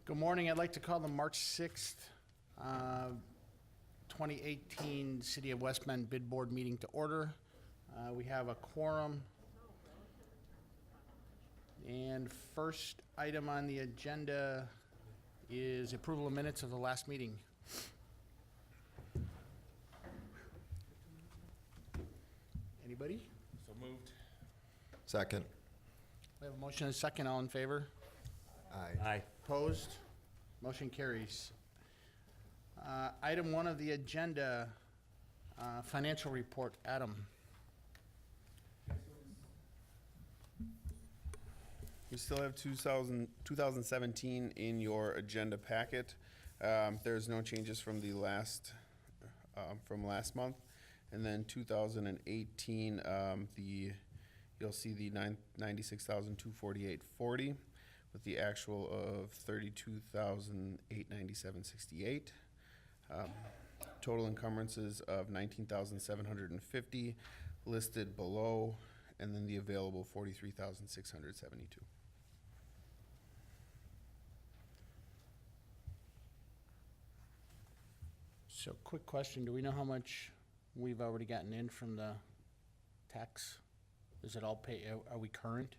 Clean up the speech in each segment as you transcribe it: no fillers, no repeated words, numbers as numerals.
Good morning. I'd like to call the March 6th, 2018 City of West Bend Bid Board meeting to order. We have a quorum. And first item on the agenda is approval of minutes of the last meeting. Anybody? So moved. Second. We have a motion and a second. All in favor? Aye. Aye. Opposed? Motion carries. Item 1 of the agenda, financial report. Adam. We still have 2017 in your agenda packet. There's no changes from the last month. And then 2018, you'll see the $96,248.40 with the actual of $32,897.68. Total encumbrances of $19,750 listed below, and then the available $43,672. So quick question, do we know how much we've already gotten in from the tax? Is it all paid, are we current?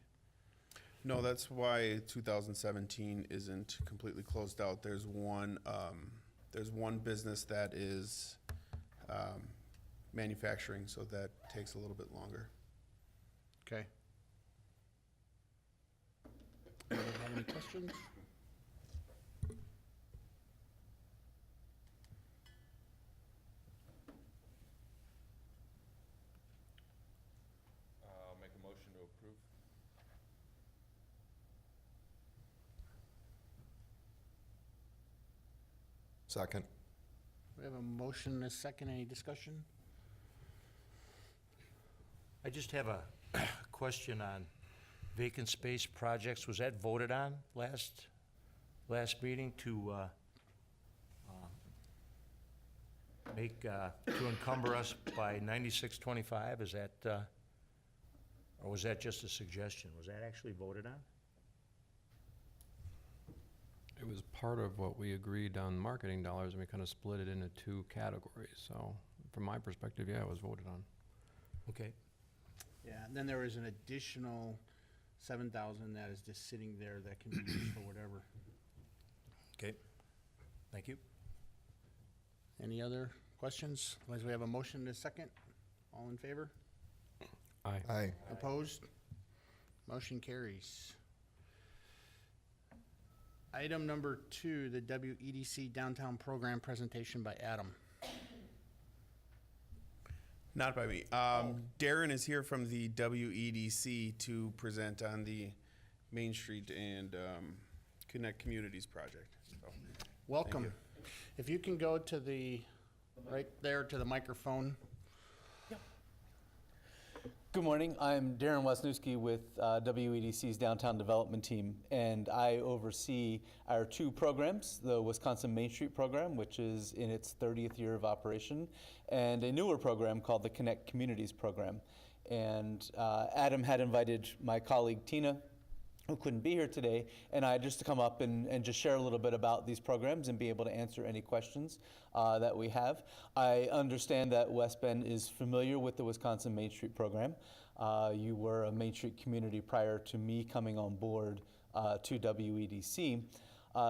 No, that's why 2017 isn't completely closed out. There's one business that is manufacturing, so that takes a little bit longer. Okay. Anyone have any questions? I'll make a motion to approve. Second. We have a motion and a second. Any discussion? I just have a question on vacant space projects. Was that voted on last meeting to to encumber us by 9625? Is that, or was that just a suggestion? Was that actually voted on? It was part of what we agreed on marketing dollars, and we kind of split it into two categories. So from my perspective, yeah, it was voted on. Okay. Yeah, and then there is an additional 7,000 that is just sitting there that can be used for whatever. Okay. Thank you. Any other questions? Otherwise, we have a motion and a second. All in favor? Aye. Aye. Opposed? Motion carries. Item number 2, the WEDC Downtown Program presentation by Adam. Not by me. Darren is here from the WEDC to present on the Main Street and Connect Communities project. So, Welcome. you. If you can go to the, right there to the microphone. Good morning. I'm Darren Wesniewski with WEDC's Downtown Development Team, and I oversee our two programs, the Wisconsin Main Street program, which is in its 30th year of operation, and a newer program called the Connect Communities program. And Adam had invited my colleague Tina, who couldn't be here today, and I just to come up and just share a little bit about these programs and be able to answer any questions that we have. I understand that West Bend is familiar with the Wisconsin Main Street program. You were a Main Street community prior to me coming on board to WEDC.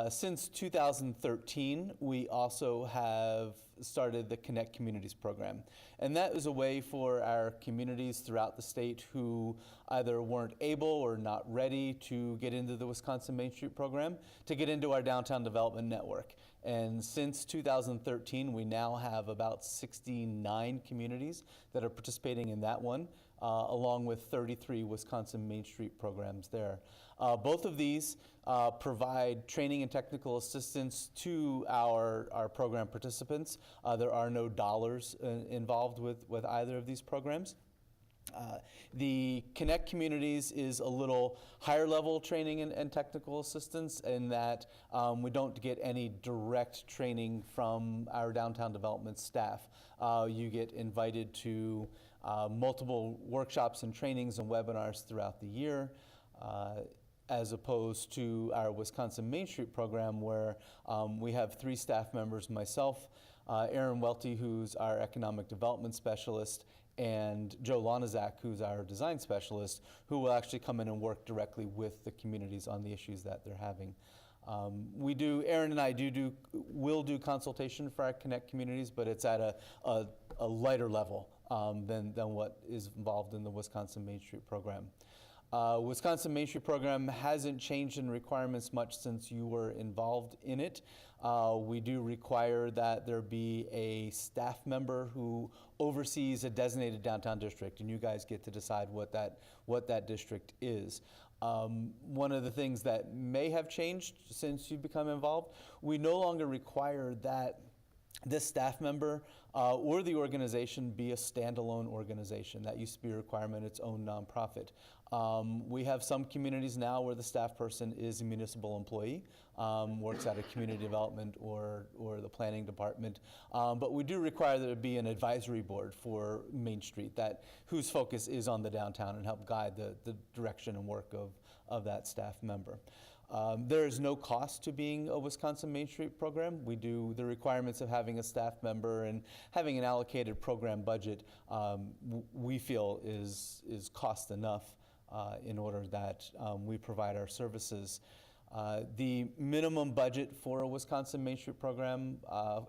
Since 2013, we also have started the Connect Communities program. And that is a way for our communities throughout the state who either weren't able or not ready to get into the Wisconsin Main Street program to get into our downtown development network. And since 2013, we now have about 69 communities that are participating in that one, along with 33 Wisconsin Main Street programs there. Both of these provide training and technical assistance to our program participants. There are no dollars involved with either of these programs. The Connect Communities is a little higher level training and technical assistance in that we don't get any direct training from our downtown development staff. You get invited to multiple workshops and trainings and webinars throughout the year. as opposed to our Wisconsin Main Street program where we have 3 staff members, myself, Aaron Welty, who's our economic development specialist, and Joe Lonizak, who's our design specialist, who will actually come in and work directly with the communities on the issues that they're having. Aaron and I will do consultation for our Connect communities, but it's at a lighter level than what is involved in the Wisconsin Main Street program. Wisconsin Main Street program hasn't changed in requirements much since you were involved in it. We do require that there be a staff member who oversees a designated downtown district, and you guys get to decide what that district is. One of the things that may have changed since you've become involved, we no longer require that this staff member or the organization be a standalone organization. That used to be a requirement, its own nonprofit. We have some communities now where the staff person is a municipal employee, works at a community development or the planning department. But we do require that it be an advisory board for Main Street whose focus is on the downtown and help guide the direction and work of that staff member. There is no cost to being a Wisconsin Main Street program. We do the requirements of having a staff member and having an allocated program budget, we feel is cost enough in order that we provide our services. The minimum budget for a Wisconsin Main Street program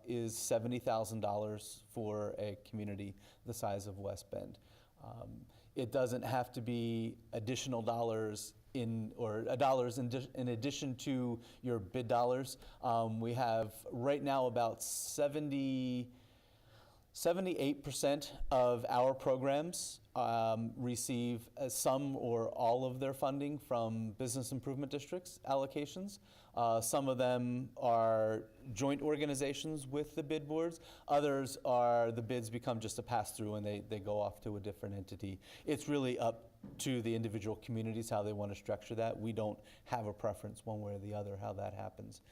is $70,000 for a community the size of West Bend. It doesn't have to be additional dollars in addition to your bid dollars. We have right now about 78% of our programs receive some or all of their funding from business improvement districts allocations. Some of them are joint organizations with the bid boards. Others are the bids become just a pass-through and they go off to a different entity. It's really up to the individual communities how they want to structure that. We don't have a preference one way or the other how that happens.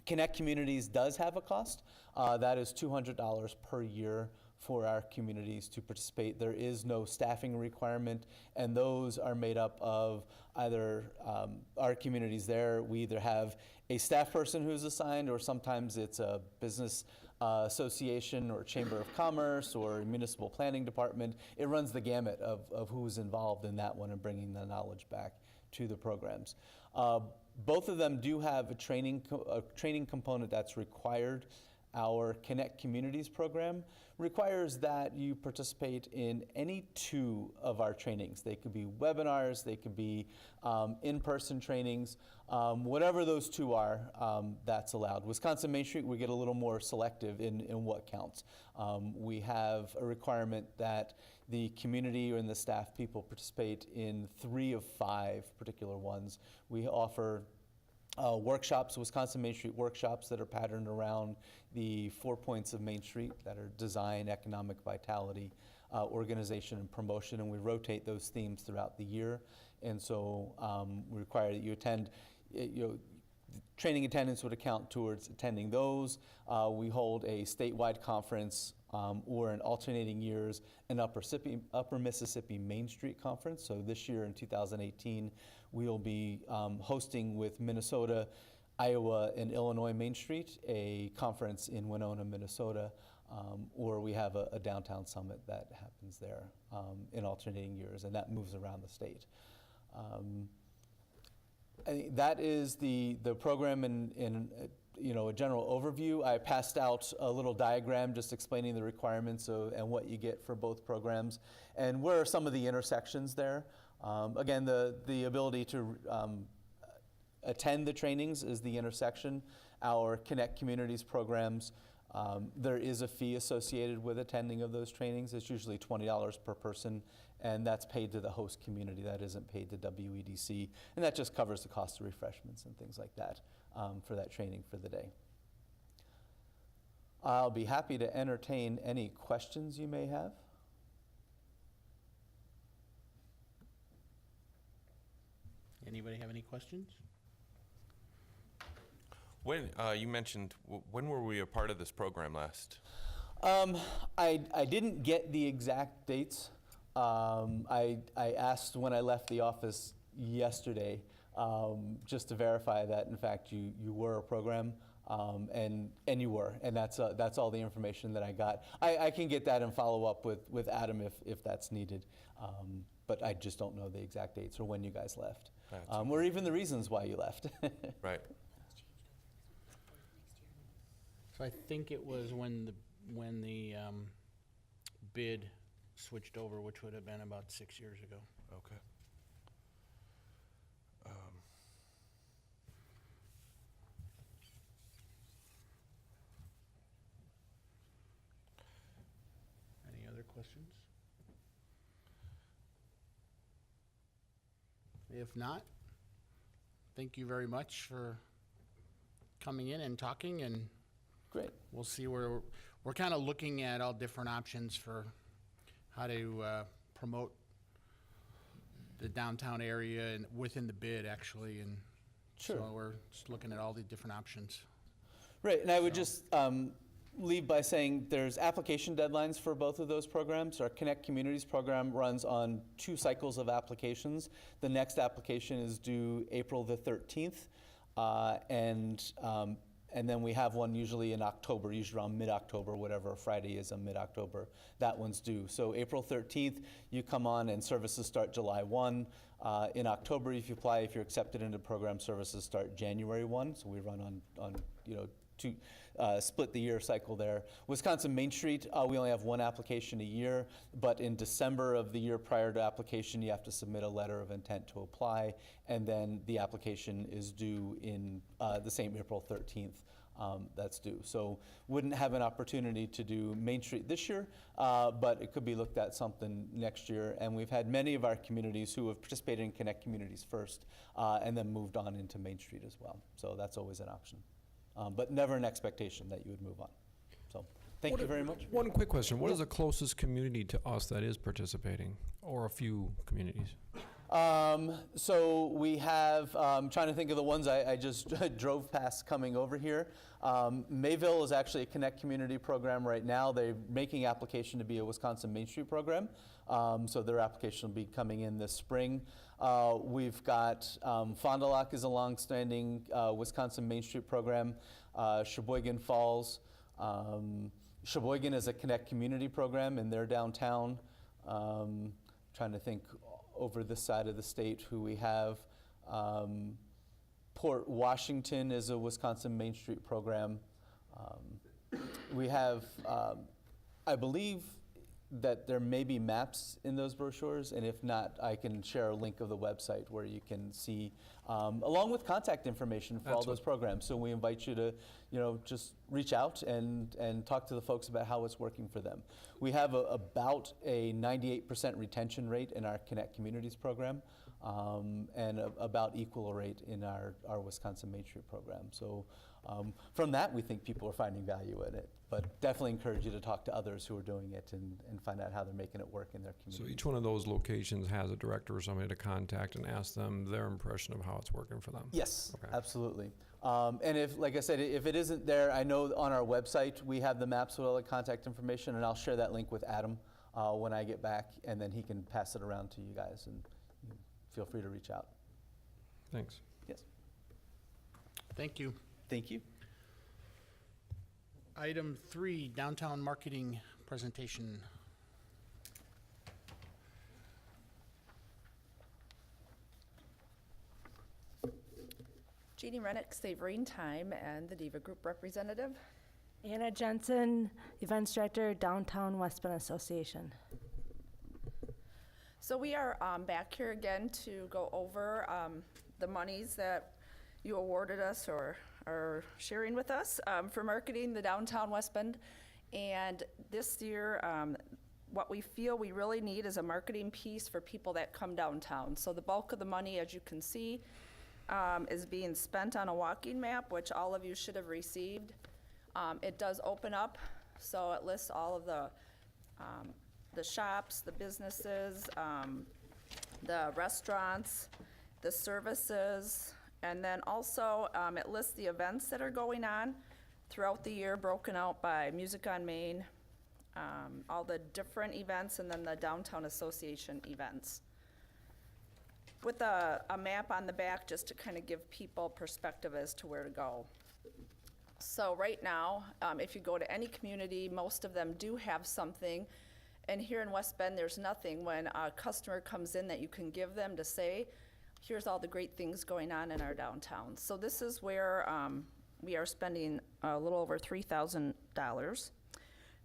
Connect Communities does have a cost. That is $200 per year for our communities to participate. There is no staffing requirement, and those are made up of either our communities there. We either have a staff person who's assigned, or sometimes it's a business association or chamber of commerce or a municipal planning department. It runs the gamut of who's involved in that one and bringing the knowledge back to the programs. Both of them do have a training component that's required. Our Connect Communities program requires that you participate in any 2 of our trainings. They could be webinars, they could be in-person trainings. Whatever those 2 are, that's allowed. Wisconsin Main Street, we get a little more selective in what counts. We have a requirement that the community and the staff people participate in 3 of 5 particular ones. We offer workshops, Wisconsin Main Street workshops that are patterned around the 4 points of Main Street that are design, economic vitality, organization, and promotion, and we rotate those themes throughout the year. And so we require that you attend, training attendance would account towards attending those. We hold a statewide conference or in alternating years an Upper Mississippi Main Street conference. So this year in 2018, we'll be hosting with Minnesota, Iowa, and Illinois Main Street a conference in Winona, Minnesota, or we have a downtown summit that happens there in alternating years, and that moves around the state. I think that is the program in a general overview. I passed out a little diagram just explaining the requirements and what you get for both programs and where are some of the intersections there. Again, the ability to attend the trainings is the intersection. Our Connect Communities programs, there is a fee associated with attending of those trainings. It's usually $20 per person, and that's paid to the host community. That isn't paid to WEDC, and that just covers the cost of refreshments and things like that for that training for the day. I'll be happy to entertain any questions you may have. Anybody have any questions? When, you mentioned, when were we a part of this program last? I didn't get the exact dates. I asked when I left the office yesterday, just to verify that, in fact, you were a program, and you were, and that's all the information that I got. I can get that and follow up with Adam if that's needed, but I just don't know the exact dates or when you guys left, or even the reasons why you left. Right. So I think it was when the bid switched over, which would have been about 6 years ago. Okay. Any other questions? If not, thank you very much for coming in and talking, and Great. we'll see where we're kind of looking at all different options for how to promote the downtown area and within the bid, actually, and Sure. so we're just looking at all the different options. Right, and I would just leave by saying there's application deadlines for both of those programs. Our Connect Communities program runs on 2 cycles of applications. The next application is due April the 13th, and then we have one usually in October, usually around mid-October, whatever Friday is in mid-October. That one's due. So April 13th, you come on and services start July 1. In October, if you apply, if you're accepted into program, services start January 1. So we run on two, split the year cycle there. Wisconsin Main Street, we only have one application a year, but in December of the year prior to application, you have to submit a letter of intent to apply, and then the application is due in the same April 13th. That's due. So wouldn't have an opportunity to do Main Street this year, but it could be looked at something next year. And we've had many of our communities who have participated in Connect Communities first, and then moved on into Main Street as well. So that's always an option. But never an expectation that you would move on. So thank you very much. One quick question. What is the closest community to us that is participating, or a few communities? So we have, I'm trying to think of the ones I just drove past coming over here. Mayville is actually a Connect Community program right now. They're making application to be a Wisconsin Main Street program. So their application will be coming in this spring. We've got Fond du Lac is a longstanding Wisconsin Main Street program. Sheboygan Falls. Sheboygan is a Connect Community program in their downtown. Trying to think over this side of the state who we have. Port Washington is a Wisconsin Main Street program. We have, I believe that there may be maps in those brochures, and if not, I can share a link of the website where you can see, along with contact information for all those programs. So we invite you to, just reach out and talk to the folks about how it's working for them. We have about a 98% retention rate in our Connect Communities program, and about equal rate in our Wisconsin Main Street program. So from that, we think people are finding value in it, but definitely encourage you to talk to others who are doing it and find out how they're making it work in their community. So each one of those locations has a director or somebody to contact and ask them their impression of how it's working for them? Yes, Okay. absolutely. And if, like I said, if it isn't there, I know on our website we have the maps with all the contact information, and I'll share that link with Adam when I get back, and then he can pass it around to you guys, and feel free to reach out. Thanks. Yes. Thank you. Thank you. Item 3, downtown marketing presentation. Jeannie Rennick, Savoring Time, and the Diva Group representative. Anna Jensen, Events Director, Downtown West Bend Association. So we are back here again to go over the monies that you awarded us or are sharing with us for marketing the downtown West Bend. And this year, what we feel we really need is a marketing piece for people that come downtown. So the bulk of the money, as you can see, is being spent on a walking map, which all of you should have received. It does open up, so it lists all of the shops, the businesses, the restaurants, the services, and then also it lists the events that are going on throughout the year, broken out by Music on Main, all the different events, and then the Downtown Association events. with a map on the back just to kind of give people perspective as to where to go. So right now, if you go to any community, most of them do have something. And here in West Bend, there's nothing when a customer comes in that you can give them to say, here's all the great things going on in our downtown. So this is where we are spending a little over $3,000.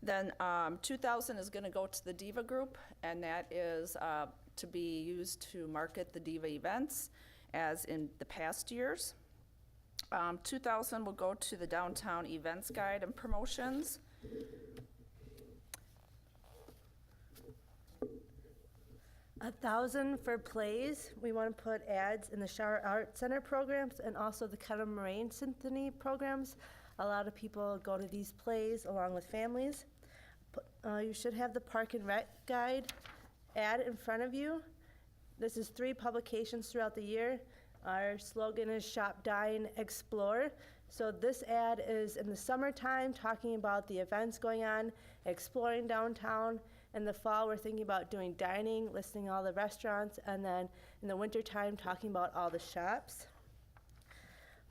Then $2,000 is gonna go to the Diva Group, and that is to be used to market the Diva events as in the past years. $2,000 will go to the downtown events guide and promotions. $1,000 for plays. We want to put ads in the Shower Art Center programs and also the Kettle Moraine Symphony programs. A lot of people go to these plays along with families. You should have the Park and Rec guide ad in front of you. This is 3 publications throughout the year. Our slogan is Shop, Dine, Explore. So this ad is in the summertime talking about the events going on, exploring downtown. In the fall, we're thinking about doing dining, listing all the restaurants, and then in the wintertime, talking about all the shops.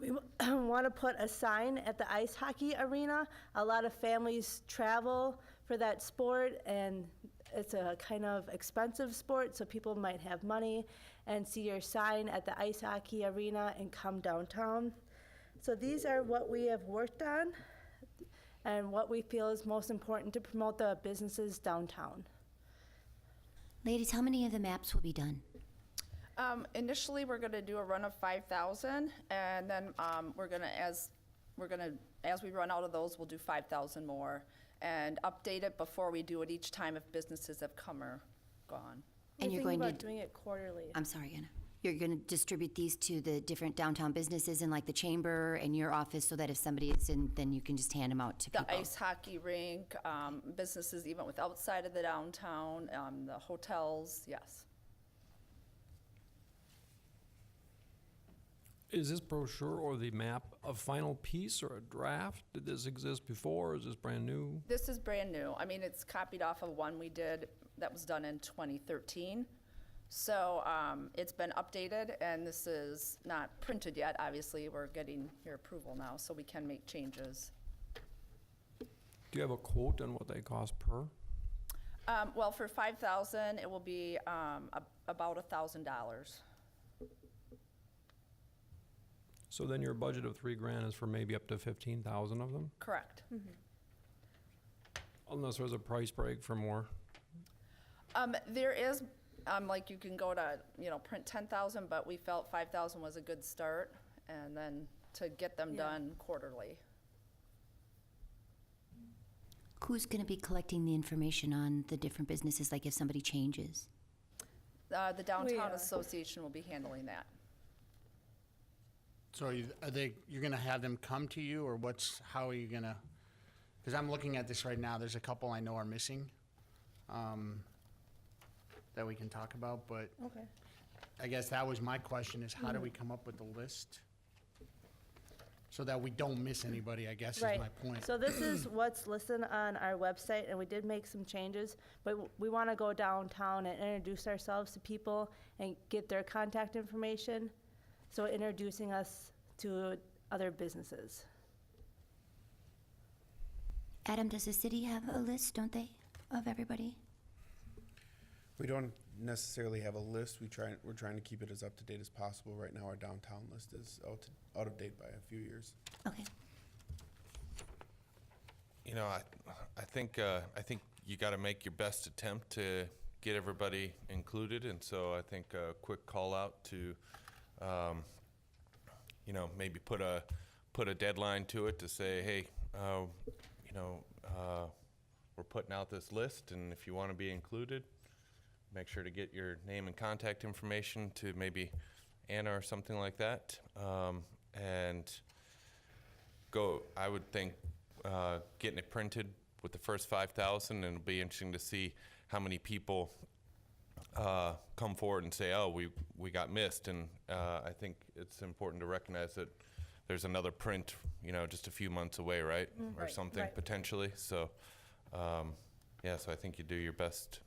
We want to put a sign at the ice hockey arena. A lot of families travel for that sport, and it's a kind of expensive sport, so people might have money and see your sign at the ice hockey arena and come downtown. So these are what we have worked on and what we feel is most important to promote the businesses downtown. Ladies, how many of the maps will be done? Initially, we're gonna do a run of 5,000, and then as we run out of those, we'll do 5,000 more and update it before we do it each time if businesses have come or gone. And you're We're thinking going to about doing it quarterly. I'm sorry, Anna. You're going to distribute these to the different downtown businesses in like the chamber and your office so that if somebody is in, then you can just hand them out to people? The ice hockey rink, businesses even with outside of the downtown, the hotels, yes. Is this brochure or the map a final piece or a draft? Did this exist before, or is this brand new? This is brand new. I mean, it's copied off of one we did that was done in 2013. So it's been updated, and this is not printed yet. Obviously, we're getting your approval now, so we can make changes. Do you have a quote on what they cost per? Well, for 5,000, it will be about $1,000. So then your budget of $3,000 is for maybe up to 15,000 of them? Correct. Unless there's a price break for more. There is, like you can go to, print 10,000, but we felt 5,000 was a good start, and then to get them done quarterly. Who's going to be collecting the information on the different businesses, like if somebody changes? The Downtown are. Association will be handling that. So you're gonna have them come to you, or how are you gonna, because I'm looking at this right now, there's a couple I know are missing, that we can talk about, but Okay. I guess that was my question, is how do we come up with the list? So that we don't miss anybody, I guess is Right. my point. So this is what's listed on our website, and we did make some changes, but we want to go downtown and introduce ourselves to people and get their contact information. So introducing us to other businesses. Adam, does the city have a list, don't they, of everybody? We don't necessarily have a list. We're trying to keep it as up to date as possible. Right now, our downtown list is out of date by a few years. Okay. I think you got to make your best attempt to get everybody included, and so I think a quick call out to, maybe put a deadline to it to say, hey, we're putting out this list, and if you want to be included, make sure to get your name and contact information to maybe Anna or something like that, and go. I would think getting it printed with the first 5,000, and it'll be interesting to see how many people come forward and say, oh, we got missed. And I think it's important to recognize that there's another print, just a few months away, right? Or Right, something right. potentially. So, so I think you do your best.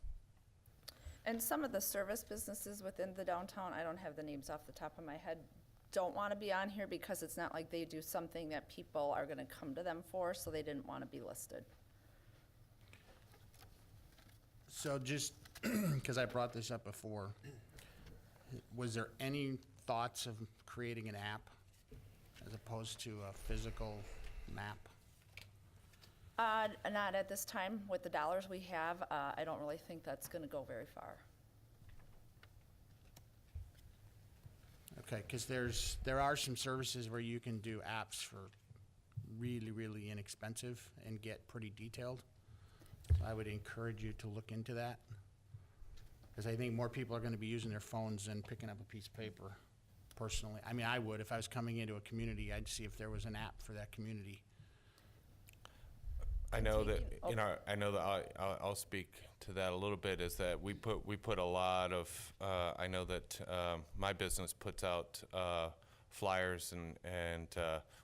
And some of the service businesses within the downtown, I don't have the names off the top of my head, don't want to be on here because it's not like they do something that people are going to come to them for, so they didn't want to be listed. So just, because I brought this up before, was there any thoughts of creating an app as opposed to a physical map? Not at this time. With the dollars we have, I don't really think that's going to go very far. Okay, because there are some services where you can do apps for really, really inexpensive and get pretty detailed. So I would encourage you to look into that. Because I think more people are going to be using their phones than picking up a piece of paper, personally. I mean, I would. If I was coming into a community, I'd see if there was an app for that community. I know that, Taking- I'll speak to that a little bit, is that we put a lot of, I know that my business puts out flyers and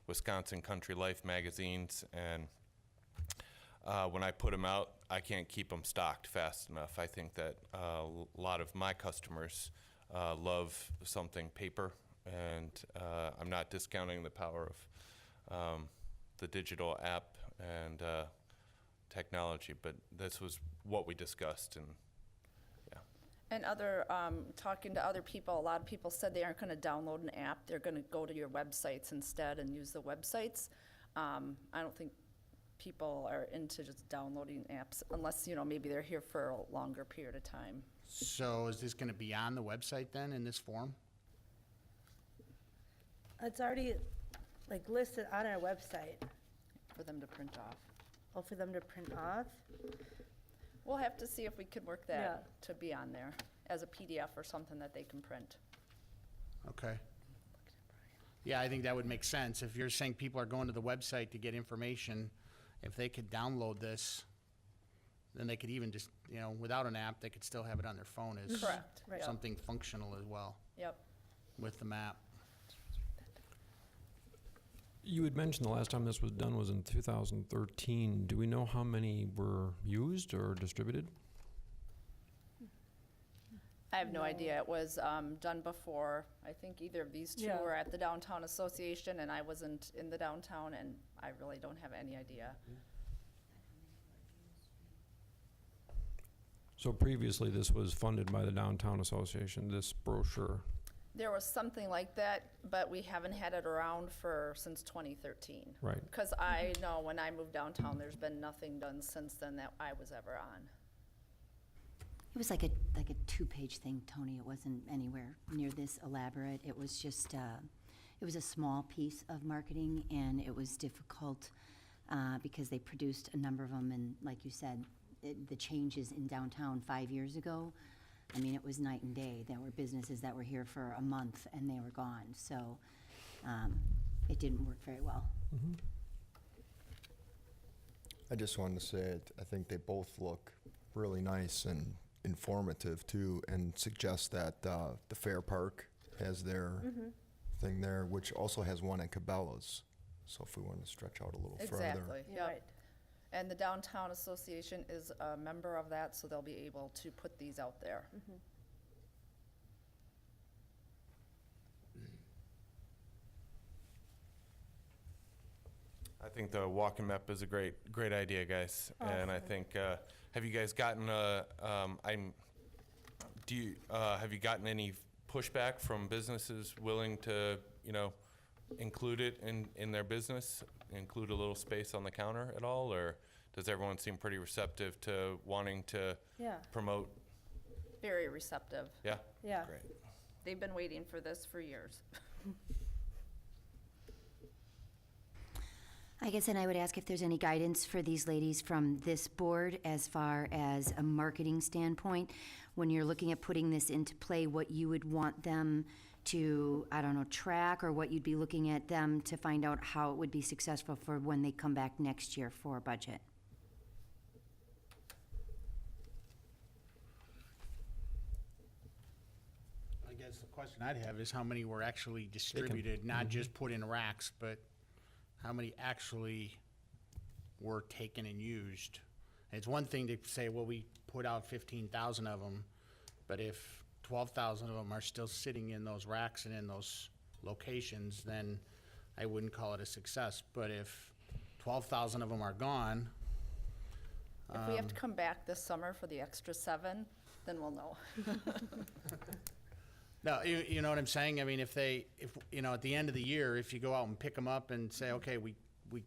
Wisconsin Country Life magazines, and when I put them out, I can't keep them stocked fast enough. I think that a lot of my customers love something paper, and I'm not discounting the power of the digital app and technology, but this was what we discussed, and yeah. And talking to other people, a lot of people said they aren't going to download an app. They're going to go to your websites instead and use the websites. I don't think people are into just downloading apps unless, maybe they're here for a longer period of time. So is this going to be on the website then in this form? It's already listed on our website. For them to print off. Oh, for them to print off? We'll have to see if we could work that Yeah. to be on there as a PDF or something that they can print. Okay. Yeah, I think that would make sense. If you're saying people are going to the website to get information, if they could download this, then they could even just, without an app, they could still have it on their phone as Correct. Right. something functional as well Yep. with the map. You had mentioned the last time this was done was in 2013. Do we know how many were used or distributed? I have no idea. It was done before. I think either of these two Yeah. were at the Downtown Association, and I wasn't in the downtown, and I really don't have any idea. So previously, this was funded by the Downtown Association, this brochure. There was something like that, but we haven't had it around since 2013. Right. Because I know when I moved downtown, there's been nothing done since then that I was ever on. It was like a two-page thing, Tony. It wasn't anywhere near this elaborate. It was just, it was a small piece of marketing, and it was difficult because they produced a number of them, and like you said, the changes in downtown 5 years ago, I mean, it was night and day. There were businesses that were here for a month, and they were gone. So it didn't work very well. I just wanted to say, I think they both look really nice and informative too, and suggest that the Fair Park has their thing there, which also has one at Cabela's. So if we want to stretch out a little further. Exactly, Yeah, yep. right. And the Downtown Association is a member of that, so they'll be able to put these out there. I think the walking map is a great idea, guys. And I think, have you guys gotten have you gotten any pushback from businesses willing to, include it in their business, include a little space on the counter at all? Or does everyone seem pretty receptive to wanting to Yeah. promote? Very receptive. Yeah? Yeah. Great. They've been waiting for this for years. I guess then I would ask if there's any guidance for these ladies from this board as far as a marketing standpoint, when you're looking at putting this into play, what you would want them to, I don't know, track, or what you'd be looking at them to find out how it would be successful for when they come back next year for a budget. I guess the question I'd have is how many were actually distributed, not just put in racks, but how many actually were taken and used? It's one thing to say, well, we put out 15,000 of them, But if 12,000 of them are still sitting in those racks and in those locations, then I wouldn't call it a success. But if 12,000 of them are gone, If we have to come back this summer for the extra 7, then we'll know. no, you know what I'm saying? I mean, if you know, at the end of the year, if you go out and pick them up and say, okay, we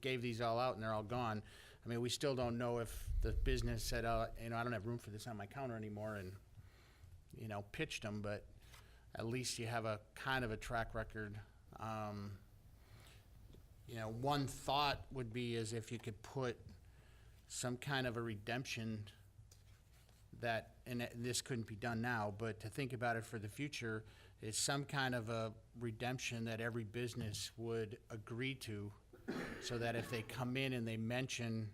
gave these all out and they're all gone, I mean, we still don't know if the business said, you know, I don't have room for this on my counter anymore, and, you know, pitched them, but at least you have a kind of a track record. You know, one thought would be is if you could put some kind of a redemption that, and this couldn't be done now, but to think about it for the future, is some kind of a redemption that every business would agree to, so that if they come in and they mention,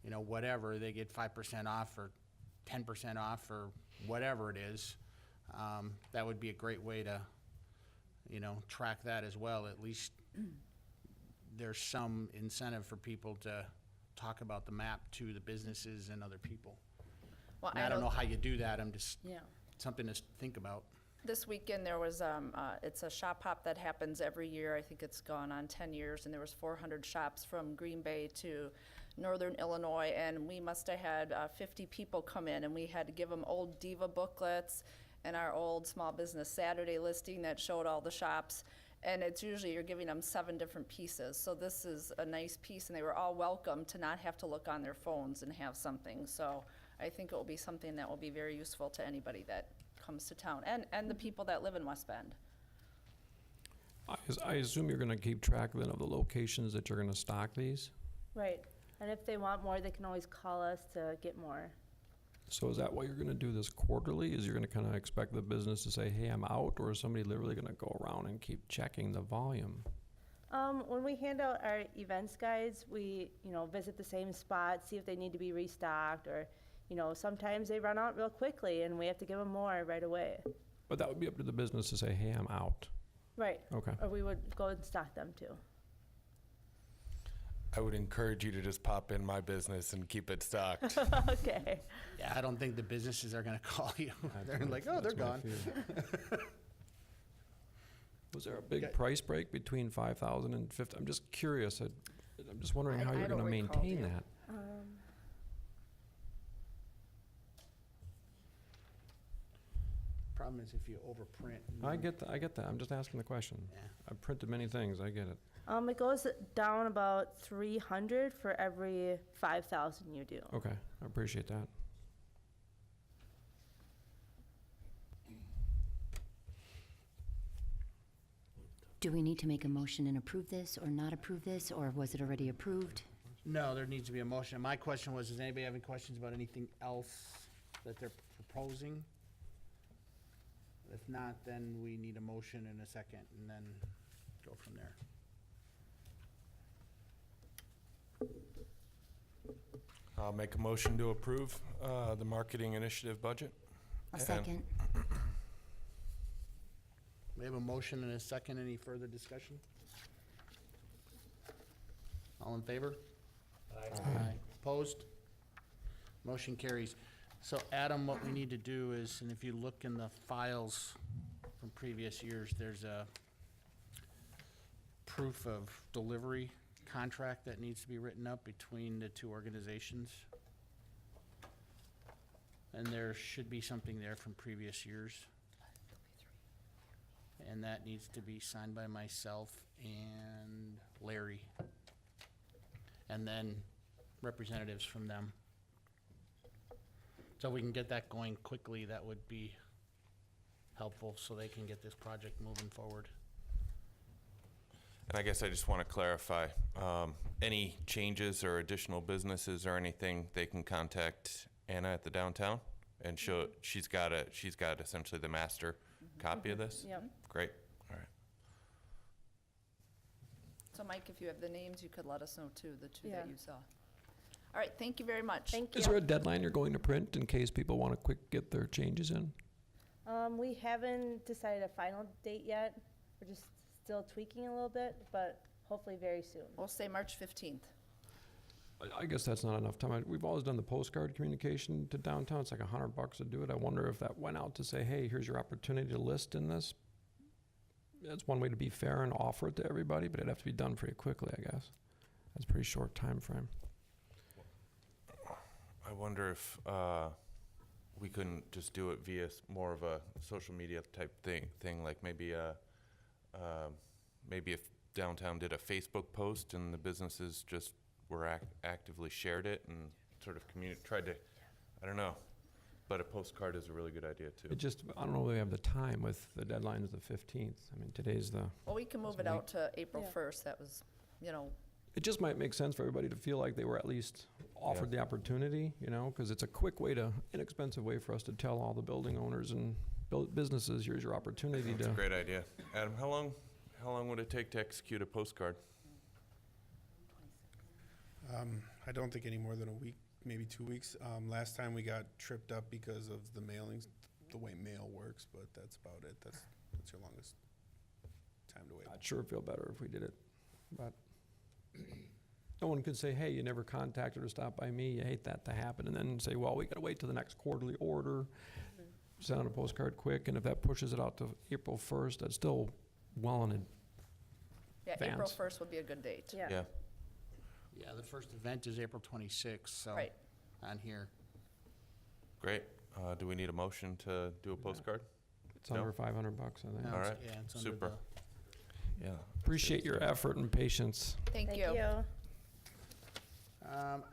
you know, whatever, they get 5% off or 10% off or whatever it is. That would be a great way to, you know, track that as well. At least there's some incentive for people to talk about the map to the businesses and other people. Well, And I don't know how you do that. I'm just, Yeah. something to think about. This weekend, there was, it's a shop hop that happens every year. I think it's gone on 10 years, and there was 400 shops from Green Bay to northern Illinois, and we must have had 50 people come in, and we had to give them old Diva booklets and our old Small Business Saturday listing that showed all the shops. And it's usually you're giving them 7 different pieces. So this is a nice piece, and they were all welcome to not have to look on their phones and have something. So I think it will be something that will be very useful to anybody that comes to town, and the people that live in West Bend. I assume you're gonna keep track then of the locations that you're gonna stock these? Right. And if they want more, they can always call us to get more. So is that what you're gonna do this quarterly? Is you're gonna kinda expect the business to say, hey, I'm out, or is somebody literally gonna go around and keep checking the volume? When we hand out our events guides, we, you know, visit the same spot, see if they need to be restocked, or, you know, sometimes they run out real quickly and we have to give them more right away. But that would be up to the business to say, hey, I'm out. Right. Okay. Or we would go and stock them too. I would encourage you to just pop in my business and keep it stocked. Okay. Yeah, I don't think the businesses are gonna call you. They're like, oh, they're That's my gone. fear. Was there a big Okay. price break between 5,000 and 50? I'm just curious. I'm just wondering how I you're don't gonna recall, maintain dear. that. Problem is if you overprint. I get that. I'm just asking the question. Yeah. I've printed many things. I get it. It goes down about 300 for every 5,000 you do. Okay, I appreciate that. Do we need to make a motion and approve this or not approve this, or was it already approved? No, there needs to be a motion. My question was, does anybody have any questions about anything else that they're proposing? If not, then we need a motion and a second, and then go from there. I'll make a motion to approve the marketing initiative budget. A And- second? We have a motion and a second. Any further discussion? All in favor? Aye. Opposed? Motion carries. So Adam, what we need to do is, and if you look in the files from previous years, there's a proof of delivery contract that needs to be written up between the two organizations. And there should be something there from previous years. And that needs to be signed by myself and Larry. And then representatives from them. So we can get that going quickly, that would be helpful, so they can get this project moving forward. And I guess I just want to clarify, any changes or additional businesses or anything, they can contact Anna at the downtown, and she's got essentially the master copy of this? Yep. Great, all right. So Mike, if you have the names, you could let us know too, the 2 that Yeah. you saw. All right, thank you very much. Thank you. Is there a deadline you're going to print in case people want to quick get their changes in? We haven't decided a final date yet. We're just still tweaking a little bit, but hopefully very soon. We'll say March 15th. I guess that's not enough time. We've always done the postcard communication to downtown. It's like $100 to do it. I wonder if that went out to say, hey, here's your opportunity to list in this. That's one way to be fair and offer it to everybody, but it'd have to be done pretty quickly, I guess. That's a pretty short time frame. I wonder if we couldn't just do it via more of a social media type thing, like maybe maybe if downtown did a Facebook post and the businesses just were actively shared it and sort of tried to, I don't know, but a postcard is a really good idea too. It just, I don't know if we have the time with the deadline is the 15th. I mean, today's the, Well, we can move it out to April 1st. That was, you know, it just might make sense for everybody to feel like they were at least offered the opportunity, you know, because it's a quick way to, inexpensive way for us to tell all the building owners and businesses, here's your opportunity That's to. a great idea. Adam, how long would it take to execute a postcard? I don't think any more than a week, maybe 2 weeks. Last time we got tripped up because of the mailings, the way mail works, but that's about it. That's your longest time to wait. I'd sure feel better if we did it, but no one could say, hey, you never contacted or stopped by me, you hate that to happen, and then say, well, we gotta wait till the next quarterly order, send out a postcard quick, and if that pushes it out to April 1st, that's still well in yeah, April advance. 1st would be a good date. Yeah. Yeah. Yeah, the first event is April 26th, so. Right. On here. Great. Do we need a motion to do a postcard? It's No. under $500, I think. No, All it's- right. Yeah, it's under Super. the, Yeah. Appreciate your effort and patience. Thank you.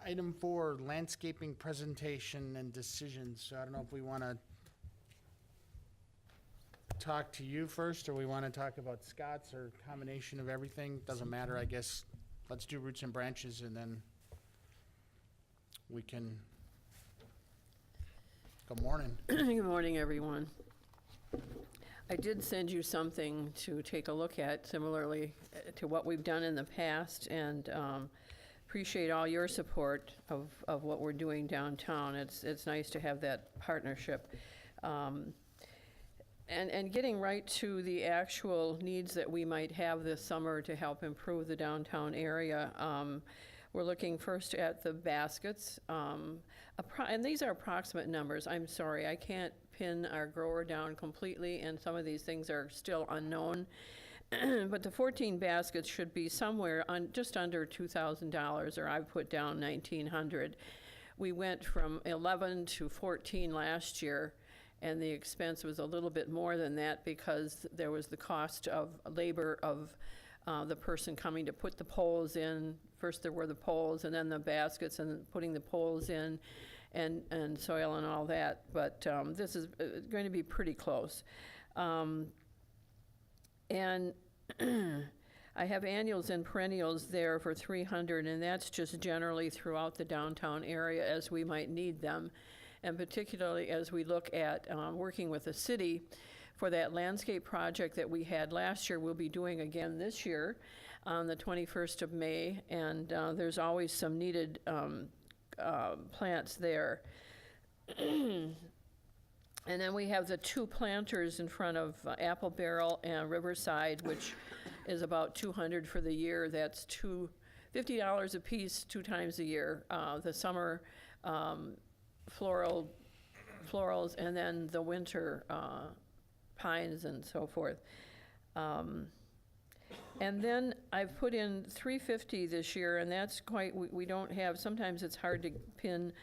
Item 4, landscaping presentation and decisions. So I don't know if we want to talk to you first, or we want to talk about Scott's, or combination of everything. Doesn't matter, I guess. Let's do roots and branches, and then we can. Good morning. Good morning, everyone. I did send you something to take a look at, similarly to what we've done in the past, and appreciate all your support of what we're doing downtown. It's nice to have that partnership. And getting right to the actual needs that we might have this summer to help improve the downtown area. We're looking first at the baskets. And these are approximate numbers. I'm sorry, I can't pin our grower down completely, and some of these things are still unknown. But the 14 baskets should be somewhere just under $2,000, or I've put down $1,900. We went from 11 to 14 last year, and the expense was a little bit more than that because there was the cost of labor of the person coming to put the poles in. First there were the poles, and then the baskets, and putting the poles in, and soil and all that. But this is going to be pretty close. And I have annuals and perennials there for $300, and that's just generally throughout the downtown area as we might need them. And particularly as we look at working with the city for that landscape project that we had last year, we'll be doing again this year on the 21st of May, and there's always some needed plants there. And then we have the 2 planters in front of Apple Barrel and Riverside, which is about $200 for the year. That's $50 a piece 2 times a year. The summer florals, and then the winter pines and so forth. And then I've put in $350 this year, and that's quite, we don't have, sometimes it's hard to pin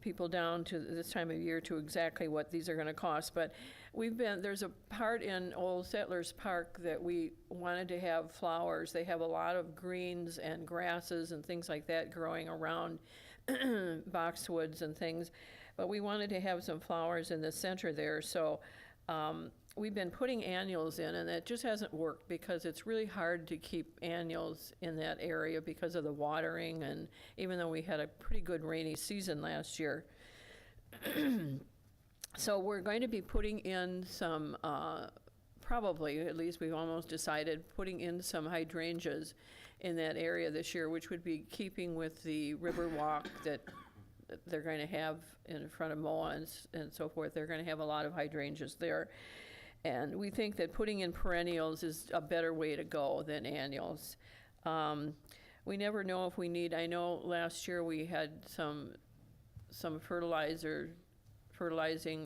people down to this time of year to exactly what these are gonna cost, but there's a part in Old Settlers Park that we wanted to have flowers. They have a lot of greens and grasses and things like that growing around boxwoods and things, but we wanted to have some flowers in the center there, so we've been putting annuals in, and that just hasn't worked because it's really hard to keep annuals in that area because of the watering, and even though we had a pretty good rainy season last year. So we're going to be putting in some, probably, at least we've almost decided, putting in some hydrangeas in that area this year, which would be keeping with the river walk that they're going to have in front of MOA and so forth. They're going to have a lot of hydrangeas there. And we think that putting in perennials is a better way to go than annuals. we never know if we need, I know last year we had some fertilizing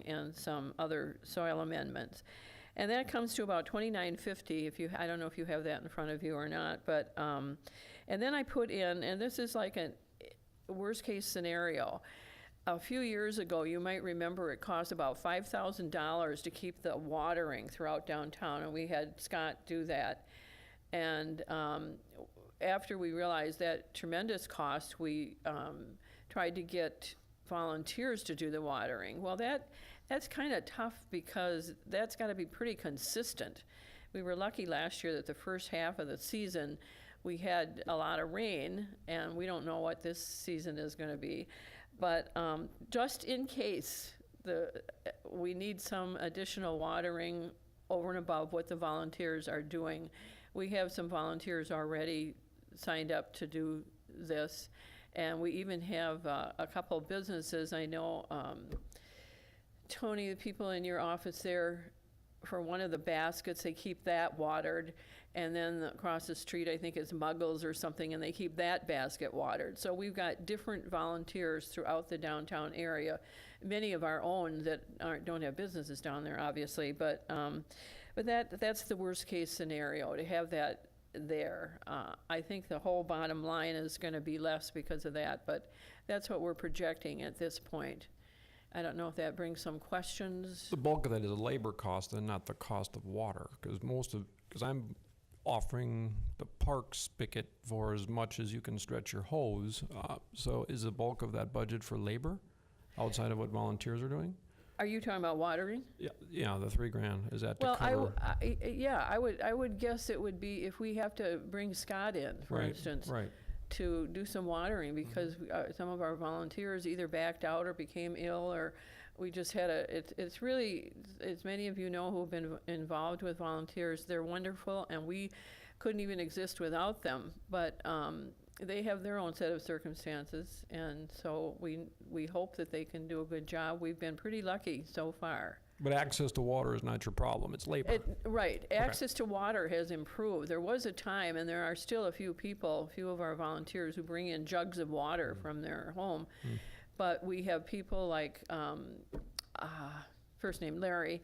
and some other soil amendments. And that comes to about $29.50 if you, I don't know if you have that in front of you or not, but, and then I put in, and this is like a worst case scenario. A few years ago, you might remember it cost about $5,000 to keep the watering throughout downtown, and we had Scott do that. And after we realized that tremendous cost, we tried to get volunteers to do the watering. Well, that's kind of tough because that's got to be pretty consistent. We were lucky last year that the first half of the season we had a lot of rain, and we don't know what this season is going to be. But just in case we need some additional watering over and above what the volunteers are doing, we have some volunteers already signed up to do this. And we even have a couple of businesses. I know, Tony, the people in your office there, for one of the baskets, they keep that watered. And then across the street, I think it's Muggles or something, and they keep that basket watered. So we've got different volunteers throughout the downtown area. Many of our own that don't have businesses down there, obviously. But that's the worst case scenario, to have that there. I think the whole bottom line is going to be less because of that, but that's what we're projecting at this point. I don't know if that brings some questions. The bulk of that is a labor cost and not the cost of water, because I'm offering the park spigot for as much as you can stretch your hose. So is the bulk of that budget for labor outside of what volunteers are doing? Are you talking about watering? Yeah, the $3,000, is that to Well, cover? I would guess it would be if we have to bring Scott in, for instance, Right. to do some watering, because some of our volunteers either backed out or became ill, or we just had it's really, as many of you know who have been involved with volunteers, they're wonderful, and we couldn't even exist without them. But they have their own set of circumstances, and so we hope that they can do a good job. We've been pretty lucky so far. But access to water is not your problem, it's labor. Right. Access to water has improved. There was a time, and there are still a few of our volunteers who bring in jugs of water from their home. But we have people like, first name Larry,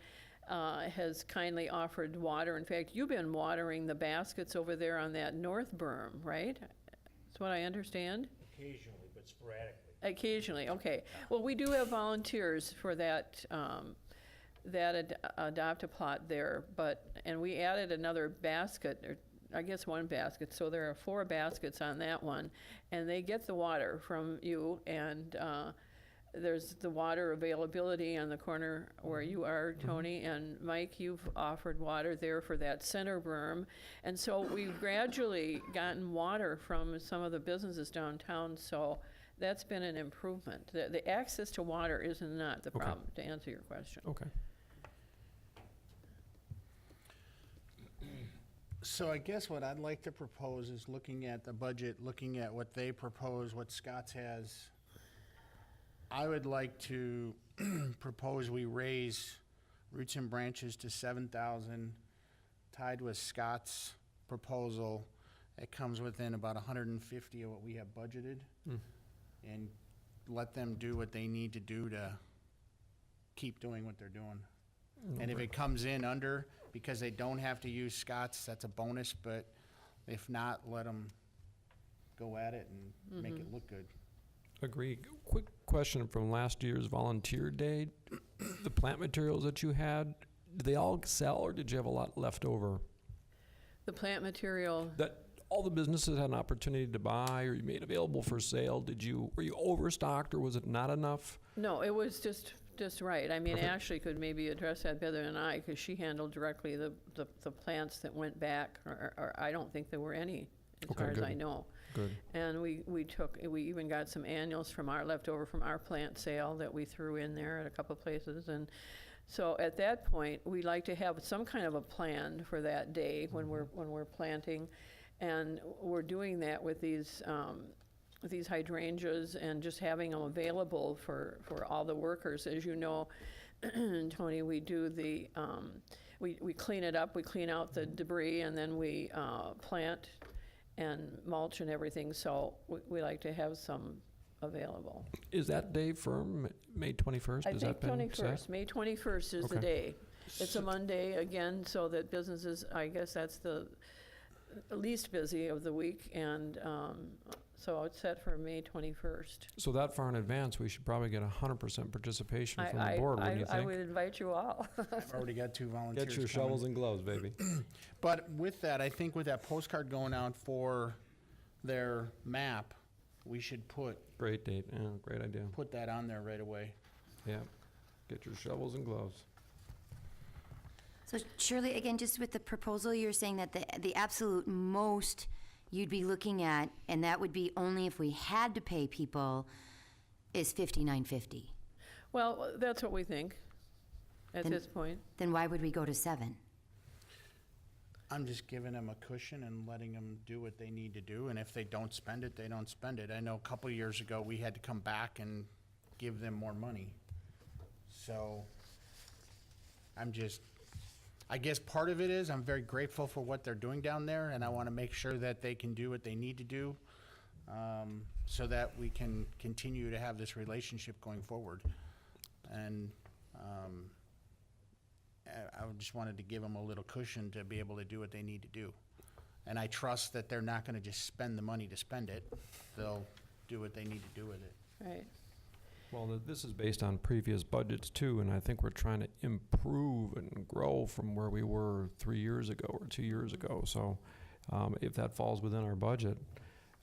has kindly offered water. In fact, you've been watering the baskets over there on that north berm, right? That's what I understand? Occasionally, but sporadically. Occasionally, okay. Well, we do have volunteers for that adopt-a-plot there, and we added another basket, or I guess one basket, so there are 4 baskets on that one, and they get the water from you, and there's the water availability on the corner where you are, Tony, and Mike, you've offered water there for that center berm, and so we've gradually gotten water from some of the businesses downtown, so that's been an improvement. The access to water is not the problem, to answer your question. Okay. So I guess what I'd like to propose is looking at the budget, looking at what they propose, what Scott's has. I would like to propose we raise Roots and Branches to 7,000, tied with Scott's proposal. It comes within about 150 of what we have budgeted, and let them do what they need to do to keep doing what they're doing. And if it comes in under, because they don't have to use Scott's, that's a bonus, but if not, let them go at it and make it look good. Agree. Quick question from last year's volunteer day. The plant materials that you had, did they all sell, or did you have a lot left over? The plant material, That all the businesses had an opportunity to buy, or you made available for sale? Were you overstocked, or was it not enough? no, it was just right. I mean, Perfect. Ashley could maybe address that better than I, because she handled directly the plants that went back, or I don't think there were any, as Okay, far as good. I know. Good. And we even got some annuals from leftover from our plant sale that we threw in there at a couple places. And so at that point, we like to have some kind of a plan for that day when we're planting. And we're doing that with these hydrangeas and just having them available for all the workers. As you know, Tony, we do we clean it up, we clean out the debris, and then we plant and mulch and everything, so we like to have some available. Is that day firm, May 21st? I Has think that been set? 21st, May 21st is the Okay. day. It's a Monday again, so that businesses, I guess that's the least busy of the week, and so it's set for May 21st. So that far in advance, we should probably get 100% participation from the I- board, wouldn't you I would think? invite you all. I've already got 2 volunteers Get your coming. shovels and gloves, baby. But with that, I think with that postcard going out for their map, we should put Great date, yeah, great idea. that on there right away. Yeah, get your shovels and gloves. So Shirley, again, just with the proposal, you're saying that the absolute most you'd be looking at, and that would be only if we had to pay people, is $59.50. Well, that's what we think at Then- this point. Then why would we go to 7? I'm just giving them a cushion and letting them do what they need to do, and if they don't spend it, they don't spend it. I know a couple of years ago, we had to come back and give them more money. So, I guess part of it is, I'm very grateful for what they're doing down there, and I want to make sure that they can do what they need to do, so that we can continue to have this relationship going forward. And, I just wanted to give them a little cushion to be able to do what they need to do. And I trust that they're not gonna just spend the money to spend it. They'll do what they need to do with it. Right. Well, this is based on previous budgets too, and I think we're trying to improve and grow from where we were 3 years ago or 2 years ago. So if that falls within our budget,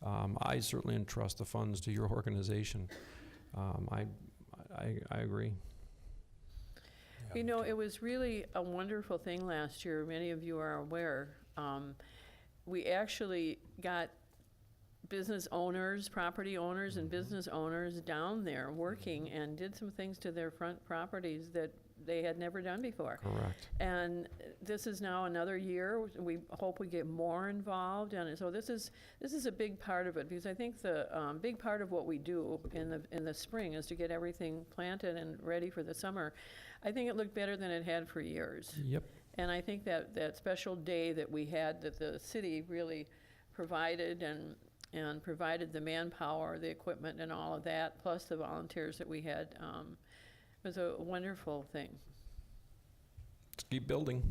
I certainly entrust the funds to your organization. I agree. You know, it was really a wonderful thing last year. Many of you are aware. We actually got business owners, property owners, and business owners down there working and did some things to their front properties that they had never done before. Correct. And this is now another year. We hope we get more involved, and so this is a big part of it, because I think the big part of what we do in the spring is to get everything planted and ready for the summer. I think it looked better than it had for years. Yep. And I think that special day that we had, that the city really provided and provided the manpower, the equipment, and all of that, plus the volunteers that we had, was a wonderful thing. Let's keep building.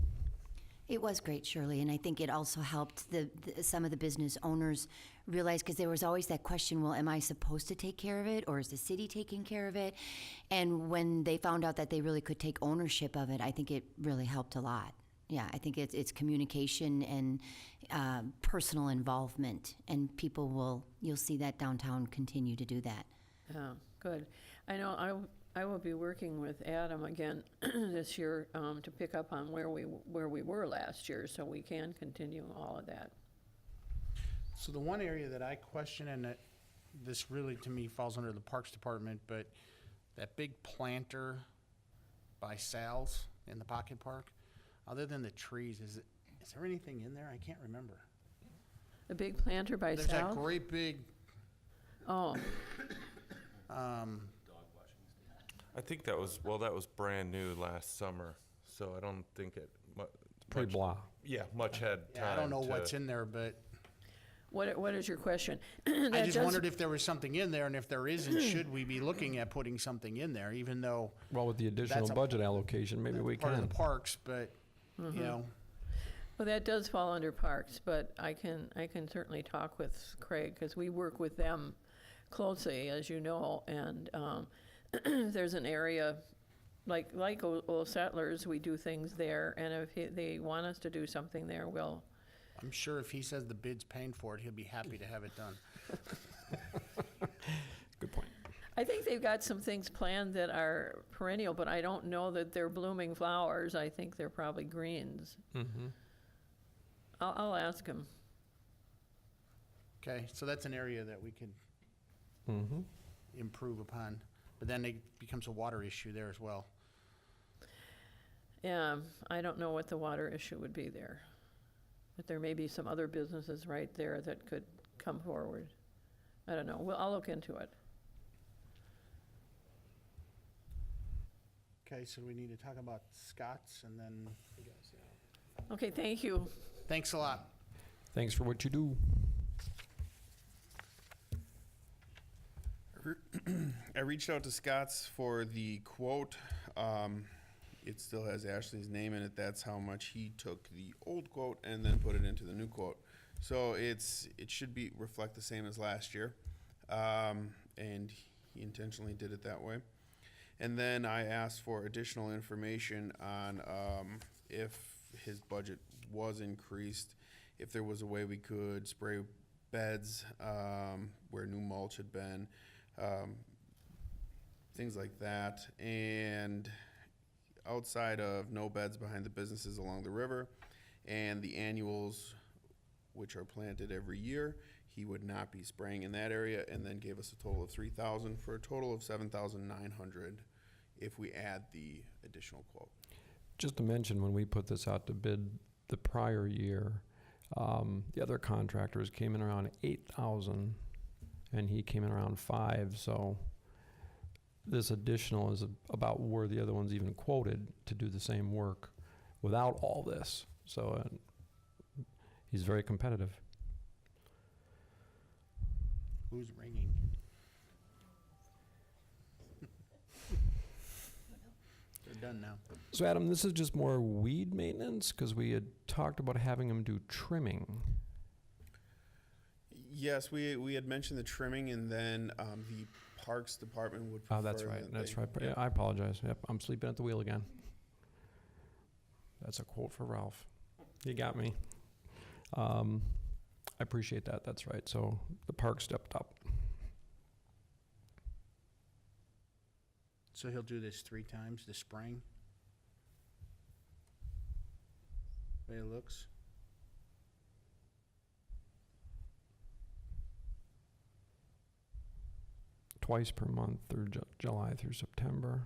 It was great, Shirley, and I think it also helped some of the business owners realize, because there was always that question, well, am I supposed to take care of it, or is the city taking care of it? And when they found out that they really could take ownership of it, I think it really helped a lot. Yeah, I think it's communication and personal involvement, and you'll see that downtown continue to do that. Yeah, good. I know I will be working with Adam again this year to pick up on where we were last year, so we can continue all of that. So the one area that I question, and that this really to me falls under the Parks Department, but that big planter by Sal's in the Pocket Park, other than the trees, is there anything in there? I can't remember. The big planter by There's that South? great big, Oh, I think that was brand new last summer, so I don't think it Pretty blah. much had time yeah, I don't know to- what's in there, but what is your question? I That just does- wondered if there was something in there, and if there isn't, should we be looking at putting something in there, even though Well, with the additional That's a- budget allocation, maybe we part of can. the parks, but, you know, Well, that does fall under Parks, but I can certainly talk with Craig, because we work with them closely, as you know, and there's an area, like Old Settlers, we do things there, and if they want us to do something there, we'll, I'm sure if he says the bid's paying for it, he'll be happy to have it done. Good point. I think they've got some things planned that are perennial, but I don't know that they're blooming flowers. I think they're probably greens. Mm-hmm. I'll ask him. Okay, so that's an area that we could Mm-hmm. improve upon, but then it becomes a water issue there as well. Yeah, I don't know what the water issue would be there. But there may be some other businesses right there that could come forward. I don't know. Well, I'll look into it. Okay, so we need to talk about Scott's, and then, Okay, thank you. thanks a lot. Thanks for what you do. I reached out to Scott's for the quote. It still has Ashley's name in it. That's how much he took the old quote and then put it into the new quote. So it should reflect the same as last year, and he intentionally did it that way. And then I asked for additional information on if his budget was increased, if there was a way we could spray beds where new mulch had been, things like that. And outside of no beds behind the businesses along the river and the annuals, which are planted every year, he would not be spraying in that area, and then gave us a total of $3,000 for a total of $7,900 if we add the additional quote. Just to mention, when we put this out to bid the prior year, the other contractors came in around 8,000, and he came in around 5. So this additional is about where the other ones even quoted to do the same work without all this. So he's very competitive. Who's ringing? They're done now. So Adam, this is just more weed maintenance, because we had talked about having him do trimming. Yes, we had mentioned the trimming, and then the Parks Department would prefer. Oh, that's right. that That's they- right. Yeah, I apologize. Yep, I'm sleeping at the wheel again. That's a quote for Ralph. You got me. I appreciate that. That's right. So the park stepped up. So he'll do this 3 times this spring? The way it looks? Twice per month through July through September.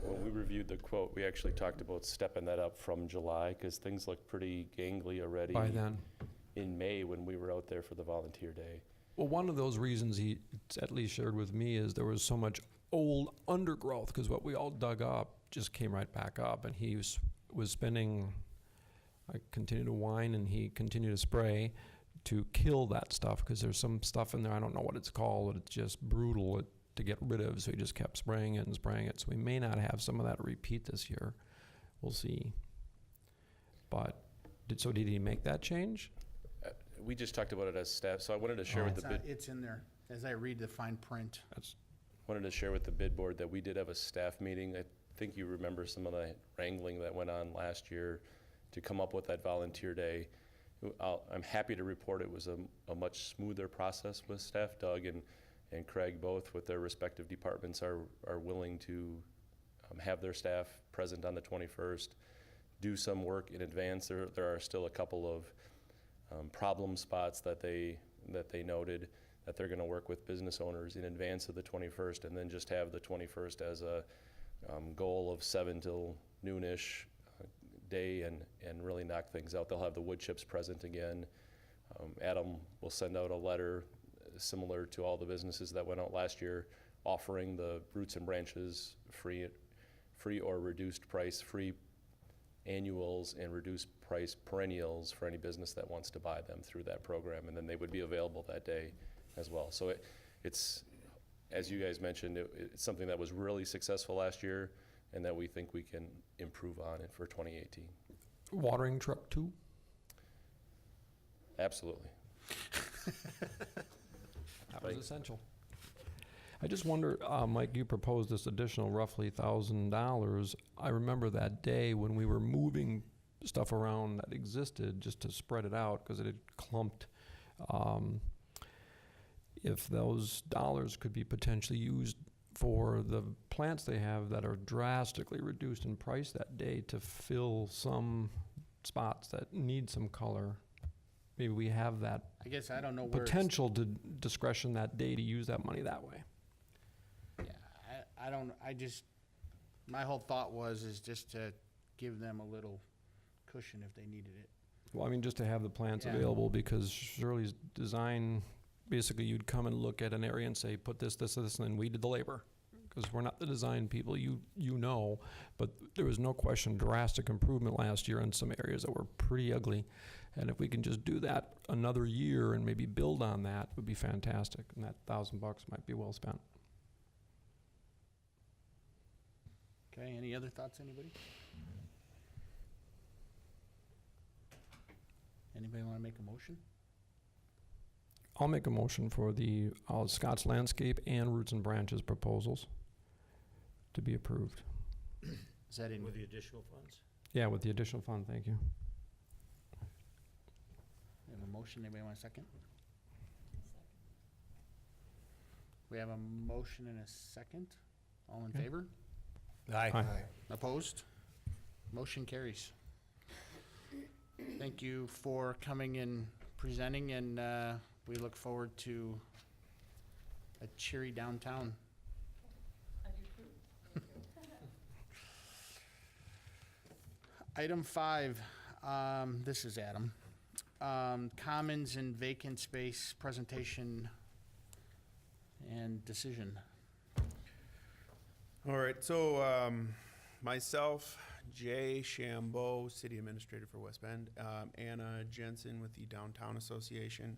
When we reviewed the quote, we actually talked about stepping that up from July, because things look pretty gangly already By then. in May when we were out there for the volunteer day. Well, one of those reasons he at least shared with me is there was so much old undergrowth, because what we all dug up just came right back up, and he was spending, I continued to whine and he continued to spray to kill that stuff, because there's some stuff in there, I don't know what it's called, but it's just brutal to get rid of, so he just kept spraying it and spraying it. So we may not have some of that repeat this year. We'll see. But, did he make that change? We just talked about it as staff, so I wanted to share with the bid, It's in there, as I read the fine print. wanted to share with the bid board that we did have a staff meeting. I think you remember some of the wrangling that went on last year to come up with that volunteer day. I'm happy to report it was a much smoother process with staff. Doug and Craig, both with their respective departments, are willing to have their staff present on the 21st, do some work in advance. There are still a couple of problem spots that they noted that they're going to work with business owners in advance of the 21st, and then just have the 21st as a goal of 7 till noonish day and really knock things out. They'll have the wood chips present again. Adam will send out a letter similar to all the businesses that went out last year, offering the roots and branches free or reduced price, free annuals and reduced price perennials for any business that wants to buy them through that program, and then they would be available that day as well. So it's, as you guys mentioned, it's something that was really successful last year, and that we think we can improve on it for 2018. Watering truck too? Absolutely. That was essential. I just wonder, Mike, you proposed this additional roughly $1,000. I remember that day when we were moving stuff around that existed just to spread it out because it had clumped. If those dollars could be potentially used for the plants they have that are drastically reduced in price that day to fill some spots that need some color. Maybe we have that I guess I don't know where it's. potential to discretion that day to use that money that way. Yeah, my whole thought is just to give them a little cushion if they needed it. Well, I mean, just to have the plants Yeah. available, because Shirley's design, basically you'd come and look at an area and say, put this, this, this, and then we did the labor. because we're not the design people, you know, but there was no question drastic improvement last year in some areas that were pretty ugly. And if we can just do that another year and maybe build on that, would be fantastic. And that $1,000 might be well spent. Okay, any other thoughts, anybody? Anybody want to make a motion? I'll make a motion for the Scott's Landscape and Roots and Branches proposals to be approved. Is that in? With the additional funds? Yeah, with the additional fund, thank you. We have a motion, anybody want a second? We have a motion and a second. All in Okay. favor? Aye. Opposed? Motion carries. Thank you for coming and presenting, and we look forward to a cheery downtown. Item 5, this is Adam. Commons and vacant space presentation and decision. All right, so myself, Jay Shambo, City Administrator for West Bend, Anna Jensen with the Downtown Association,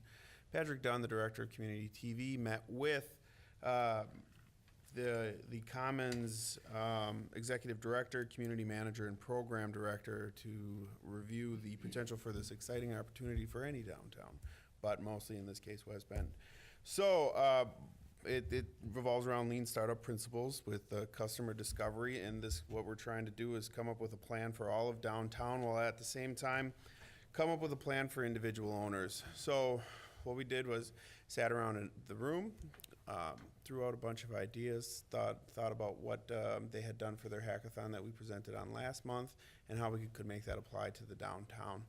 Patrick Dunn, the Director of Community TV, met with the Commons Executive Director, Community Manager, and Program Director to review the potential for this exciting opportunity for any downtown, but mostly in this case West Bend. So it revolves around lean startup principles with customer discovery, and what we're trying to do is come up with a plan for all of downtown while at the same time come up with a plan for individual owners. So what we did was sat around in the room, threw out a bunch of ideas, thought about what they had done for their hackathon that we presented on last month and how we could make that apply to the downtown.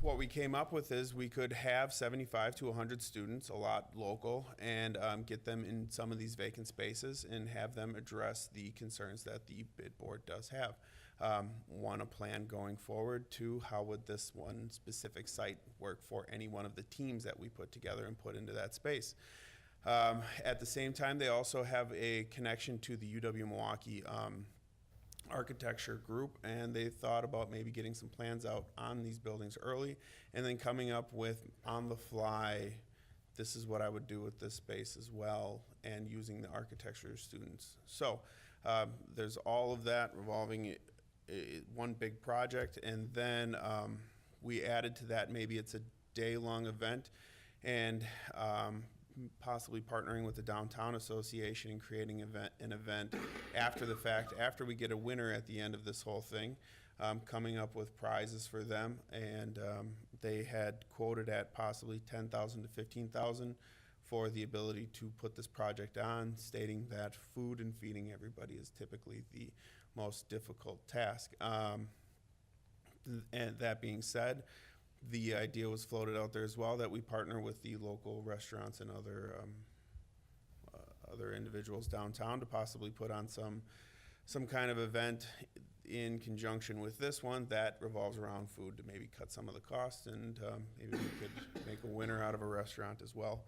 What we came up with is we could have 75 to 100 students, a lot local, and get them in some of these vacant spaces and have them address the concerns that the bid board does have. One, a plan going forward. Two, how would this one specific site work for any one of the teams that we put together and put into that space? At the same time, they also have a connection to the UW-Milwaukee architecture group, and they thought about maybe getting some plans out on these buildings early and then coming up with on the fly, this is what I would do with this space as well, and using the architecture students. So there's all of that revolving one big project, and then we added to that, maybe it's a day-long event, and possibly partnering with the Downtown Association and creating an event after the fact, after we get a winner at the end of this whole thing, coming up with prizes for them. And they had quoted at possibly $10,000 to $15,000 for the ability to put this project on, stating that food and feeding everybody is typically the most difficult task. And that being said, the idea was floated out there as well that we partner with the local restaurants and other individuals downtown to possibly put on some kind of event in conjunction with this one that revolves around food to maybe cut some of the costs, and maybe we could make a winner out of a restaurant as well.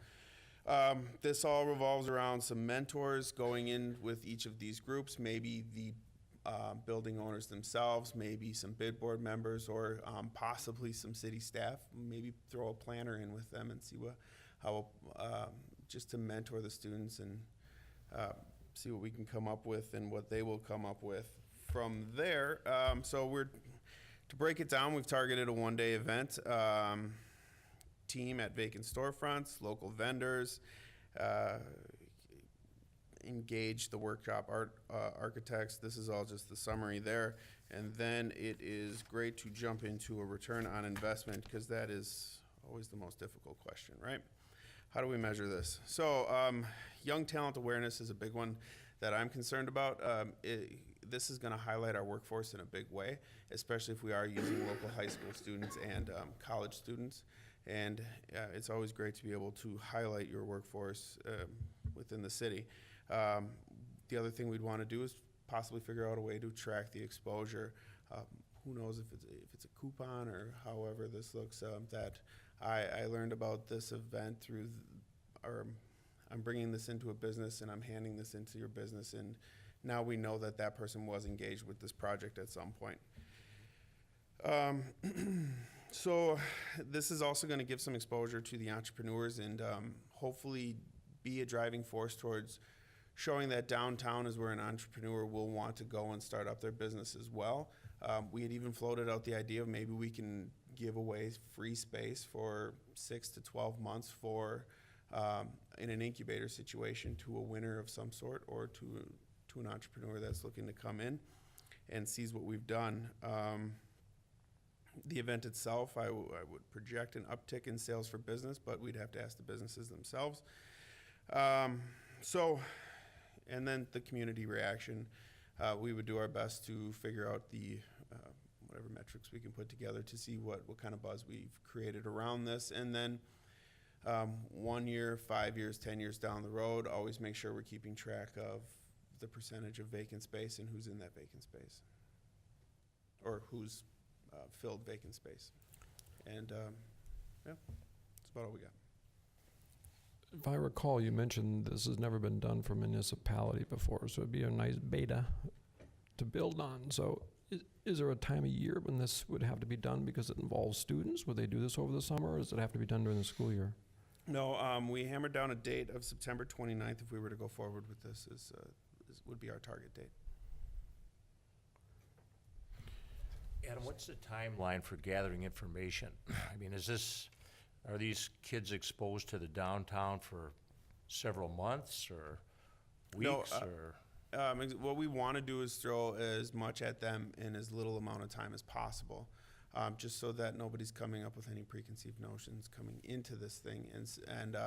This all revolves around some mentors going in with each of these groups, maybe the building owners themselves, maybe some bid board members, or possibly some city staff. Maybe throw a planner in with them and see how just to mentor the students and see what we can come up with and what they will come up with from there. So to break it down, we've targeted a one-day event. Team at vacant storefronts, local vendors, engage the workshop architects. This is all just the summary there. And then it is great to jump into a return on investment, because that is always the most difficult question, right? How do we measure this? So young talent awareness is a big one that I'm concerned about. This is going to highlight our workforce in a big way, especially if we are using local high school students and college students. And it's always great to be able to highlight your workforce within the city. The other thing we'd want to do is possibly figure out a way to track the exposure. Who knows if it's a coupon or however this looks. That I learned about this event through, or I'm bringing this into a business and I'm handing this into your business, and now we know that that person was engaged with this project at some point. So this is also going to give some exposure to the entrepreneurs and hopefully be a driving force towards showing that downtown is where an entrepreneur will want to go and start up their business as well. We had even floated out the idea of maybe we can give away free space for 6 to 12 months for in an incubator situation to a winner of some sort, or to an entrepreneur that's looking to come in and sees what we've done. The event itself, I would project an uptick in sales for business, but we'd have to ask the businesses themselves. And then the community reaction, we would do our best to figure out the whatever metrics we can put together to see what kind of buzz we've created around this. And then 1 year, 5 years, 10 years down the road, always make sure we're keeping track of the percentage of vacant space and who's in that vacant space, or who's filled vacant space. And yeah, that's about all we got. If I recall, you mentioned this has never been done for municipality before, so it'd be a nice beta to build on. So is there a time of year when this would have to be done because it involves students? Would they do this over the summer, or does it have to be done during the school year? No, we hammered down a date of September 29th if we were to go forward with this, would be our target date. Adam, what's the timeline for gathering information? I mean, are these kids exposed to the downtown for several months or weeks or? What we want to do is throw as much at them in as little amount of time as possible, just so that nobody's coming up with any preconceived notions coming into this thing, and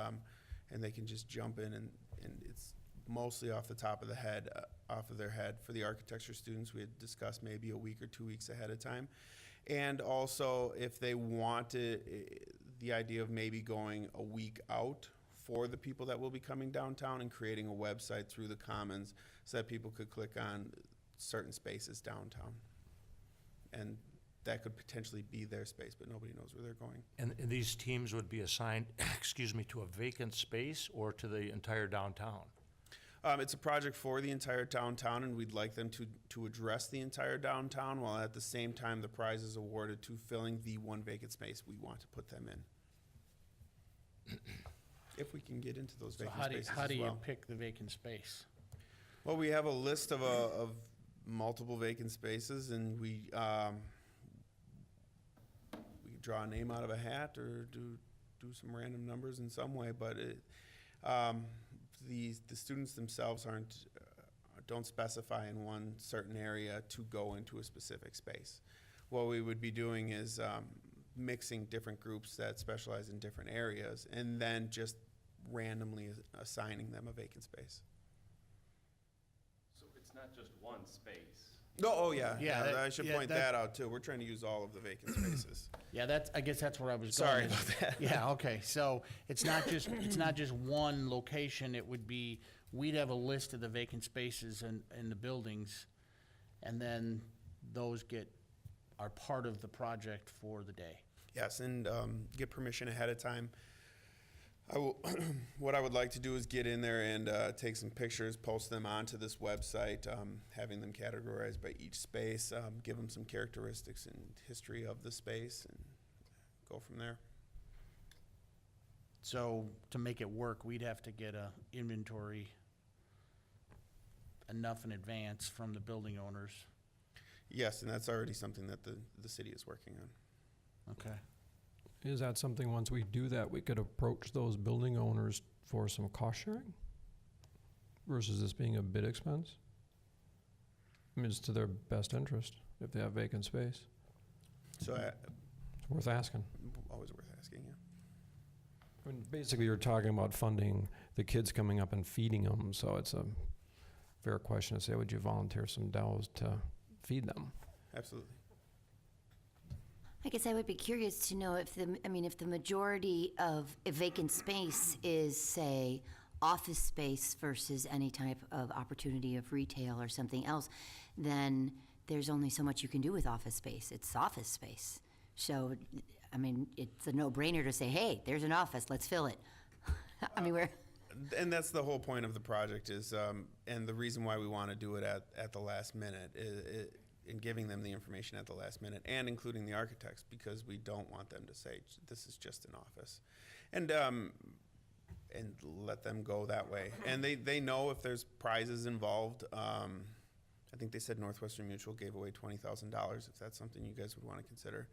they can just jump in, and it's mostly off the top of the head, off of their head. For the architecture students, we had discussed maybe a week or 2 weeks ahead of time. And also, if they wanted the idea of maybe going a week out for the people that will be coming downtown and creating a website through the Commons so that people could click on certain spaces downtown. And that could potentially be their space, but nobody knows where they're going. And these teams would be assigned, to a vacant space or to the entire downtown? It's a project for the entire downtown, and we'd like them to address the entire downtown, while at the same time the prize is awarded to filling the one vacant space we want to put them in. If we can get into those vacant spaces How do as you well. pick the vacant space? Well, we have a list of multiple vacant spaces, and we draw a name out of a hat or do some random numbers in some way, but the students themselves don't specify in one certain area to go into a specific space. What we would be doing is mixing different groups that specialize in different areas, and then just randomly assigning them a vacant space. So it's not just one space. No, oh yeah, Yeah, I should point that out too. We're trying to use all of the vacant spaces. Yeah, I guess that's where I was Sorry going. about that. Yeah, okay, so it's not just one location, it would be, we'd have a list of the vacant spaces in the buildings, and then those are part of the project for the day. Yes, and get permission ahead of time. What I would like to do is get in there and take some pictures, post them onto this website, having them categorized by each space, give them some characteristics and history of the space, and go from there. So to make it work, we'd have to get a inventory enough in advance from the building owners. Yes, and that's already something that the city is working on. Okay. Is that something, once we do that, we could approach those building owners for some cost sharing versus this being a bid expense? I mean, it's to their best interest if they have vacant space. So It's worth asking. always worth asking, yeah. I mean, basically, you're talking about funding the kids coming up and feeding them, so it's a fair question to say, would you volunteer some dollars to feed them? Absolutely. I guess I would be curious to know if the majority of a vacant space is, say, office space versus any type of opportunity of retail or something else, then there's only so much you can do with office space. It's office space. So, I mean, it's a no-brainer to say, hey, there's an office, let's fill it. I mean, And that's the whole point of the project is, and the reason why we want to do it at the last minute is in giving them the information at the last minute and including the architects, because we don't want them to say, this is just an office. And let them go that way. And they know if there's prizes involved. I think they said Northwestern Mutual gave away $20,000, if that's something you guys would want to consider.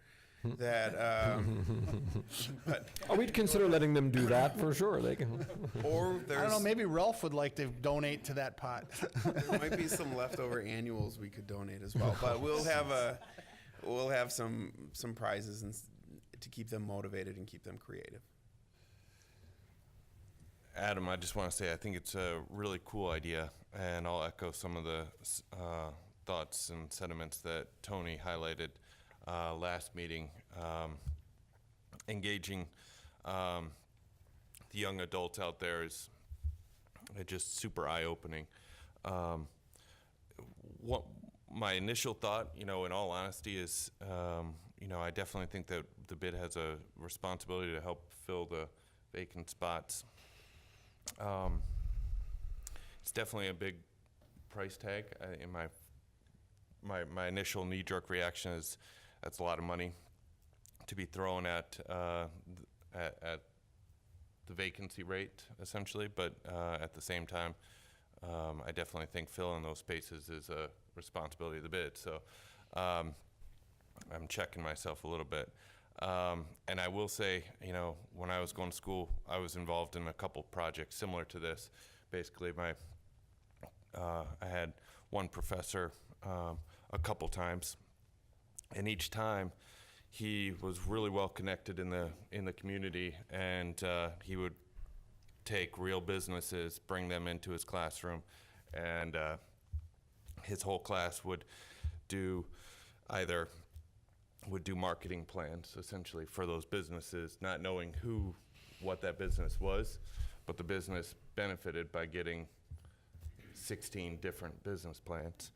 That, but, Oh, we'd consider letting them do that for sure. They can. or I don't know, there's, maybe Ralph would like to donate to that pot. there might be some leftover annuals we could donate as well. But we'll have some prizes and to keep them motivated and keep them creative. Adam, I just want to say I think it's a really cool idea, and I'll echo some of the thoughts and sentiments that Tony highlighted last meeting. Engaging the young adults out there is just super eye-opening. What my initial thought, in all honesty, is I definitely think that the bid has a responsibility to help fill the vacant spots. It's definitely a big price tag. In my initial knee-jerk reaction is that's a lot of money to be thrown at the vacancy rate, essentially. But at the same time, I definitely think filling those spaces is a responsibility of the bid. So I'm checking myself a little bit. And I will say, when I was going to school, I was involved in a couple projects similar to this. Basically, I had one professor a couple times, and each time he was really well connected in the community, and he would take real businesses, bring them into his classroom, and his whole class would do marketing plans essentially for those businesses, not knowing what that business was, but the business benefited by getting 16 different business plans.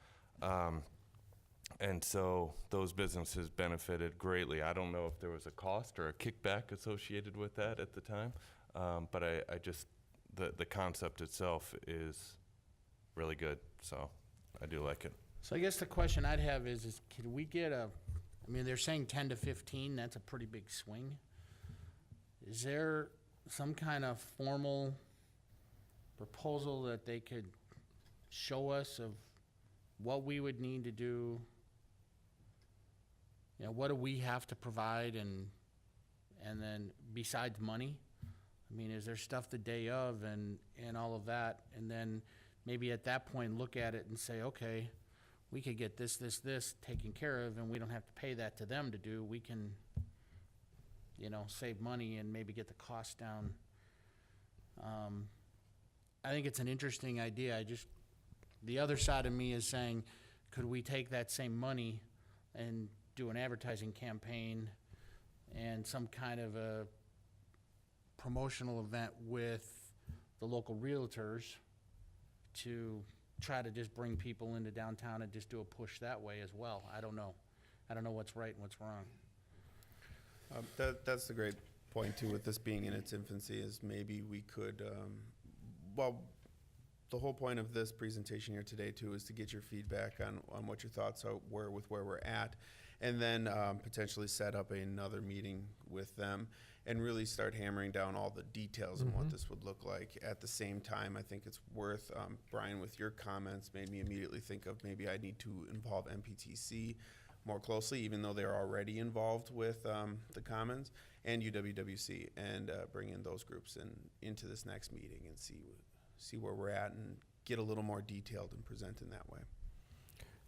And so those businesses benefited greatly. I don't know if there was a cost or a kickback associated with that at the time, but I just, the concept itself is really good, so I do like it. So I guess the question I'd have is can we get they're saying 10 to 15, that's a pretty big swing. Is there some kind of formal proposal that they could show us of what we would need to do? What do we have to provide, and then besides money? Is there stuff the day of and all of that? And then maybe at that point look at it and say, okay, we could get this taken care of, and we don't have to pay that to them to do. We can, save money and maybe get the cost down. I think it's an interesting idea. The other side of me is saying, could we take that same money and do an advertising campaign and some kind of a promotional event with the local realtors to try to just bring people into downtown and just do a push that way as well? I don't know. I don't know what's right and what's wrong. That's the great point too, with this being in its infancy, is maybe we could, the whole point of this presentation here today too is to get your feedback on what your thoughts are where we're at, and then potentially set up another meeting with them and really start hammering down all the details on what this would look like. At the same time, I think it's worth, Brian, with your comments made me immediately think of maybe I need to involve MPTC more closely, even though they're already involved with the Commons, and UWWC, and bring in those groups into this next meeting and see where we're at and get a little more detailed and present in that way.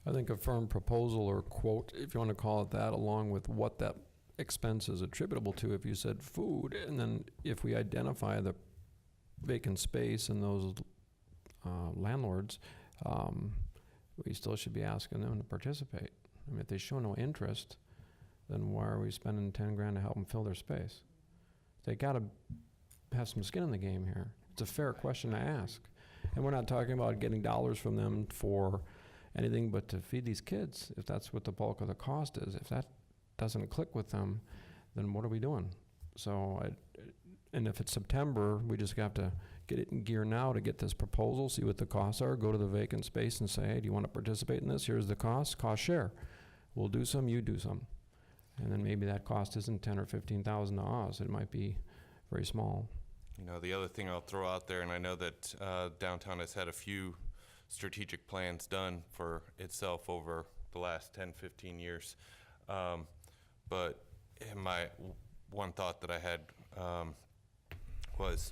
I think a firm proposal or quote, if you want to call it that, along with what that expense is attributable to. If you said food, and then if we identify the vacant space and those landlords, we still should be asking them to participate. If they show no interest, then why are we spending 10 grand to help them fill their space? They got to have some skin in the game here. It's a fair question to ask. And we're not talking about getting dollars from them for anything but to feed these kids, if that's what the bulk of the cost is. If that doesn't click with them, then what are we doing? So And if it's September, we just have to get it in gear now to get this proposal, see what the costs are, go to the vacant space and say, hey, do you want to participate in this? Here's the cost share. We'll do some, you do some. And then maybe that cost isn't 10 or 15,000 to us. It might be very small. You know, the other thing I'll throw out there, and I know that downtown has had a few strategic plans done for itself over the last 10, 15 years. But one thought that I had was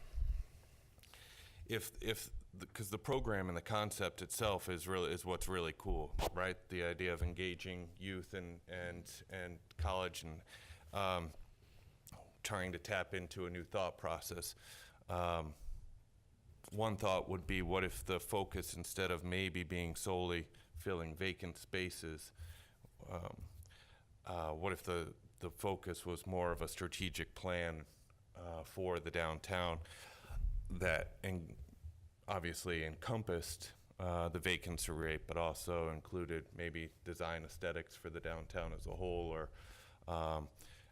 because the program and the concept itself is what's really cool, right? The idea of engaging youth and college and trying to tap into a new thought process. One thought would be, what if the focus, instead of maybe being solely filling vacant spaces, what if the focus was more of a strategic plan for the downtown that obviously encompassed the vacancy rate, but also included maybe design aesthetics for the downtown as a whole, or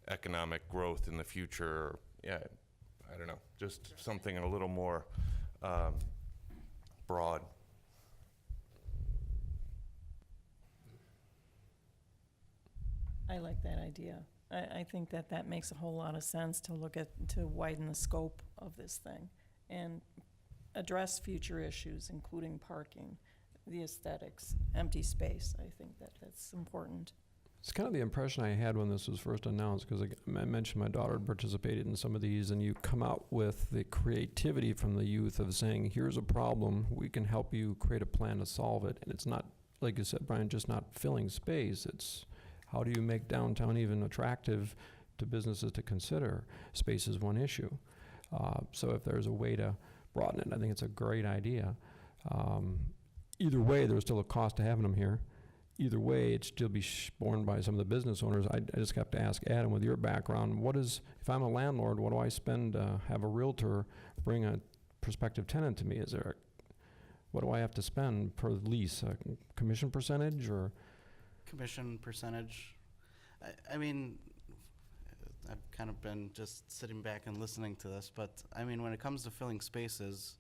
economic growth in the future. Yeah, I don't know, just something a little more broad. I like that idea. I think that makes a whole lot of sense to widen the scope of this thing and address future issues, including parking, the aesthetics, empty space. I think that's important. It's kind of the impression I had when this was first announced, because I mentioned my daughter had participated in some of these, and you come out with the creativity from the youth of saying, here's a problem, we can help you create a plan to solve it. And it's not, like you said, Brian, just not filling space. It's how do you make downtown even attractive to businesses to consider? Space is one issue. So if there's a way to broaden it, I think it's a great idea. Either way, there's still a cost to having them here. Either way, it'd still be borne by some of the business owners. I just have to ask Adam, with your background, if I'm a landlord, what do I spend to have a realtor bring a prospective tenant to me? What do I have to spend per lease? A commission percentage or? Commission percentage. I mean, I've kind of been just sitting back and listening to this, but I mean, when it comes to filling spaces,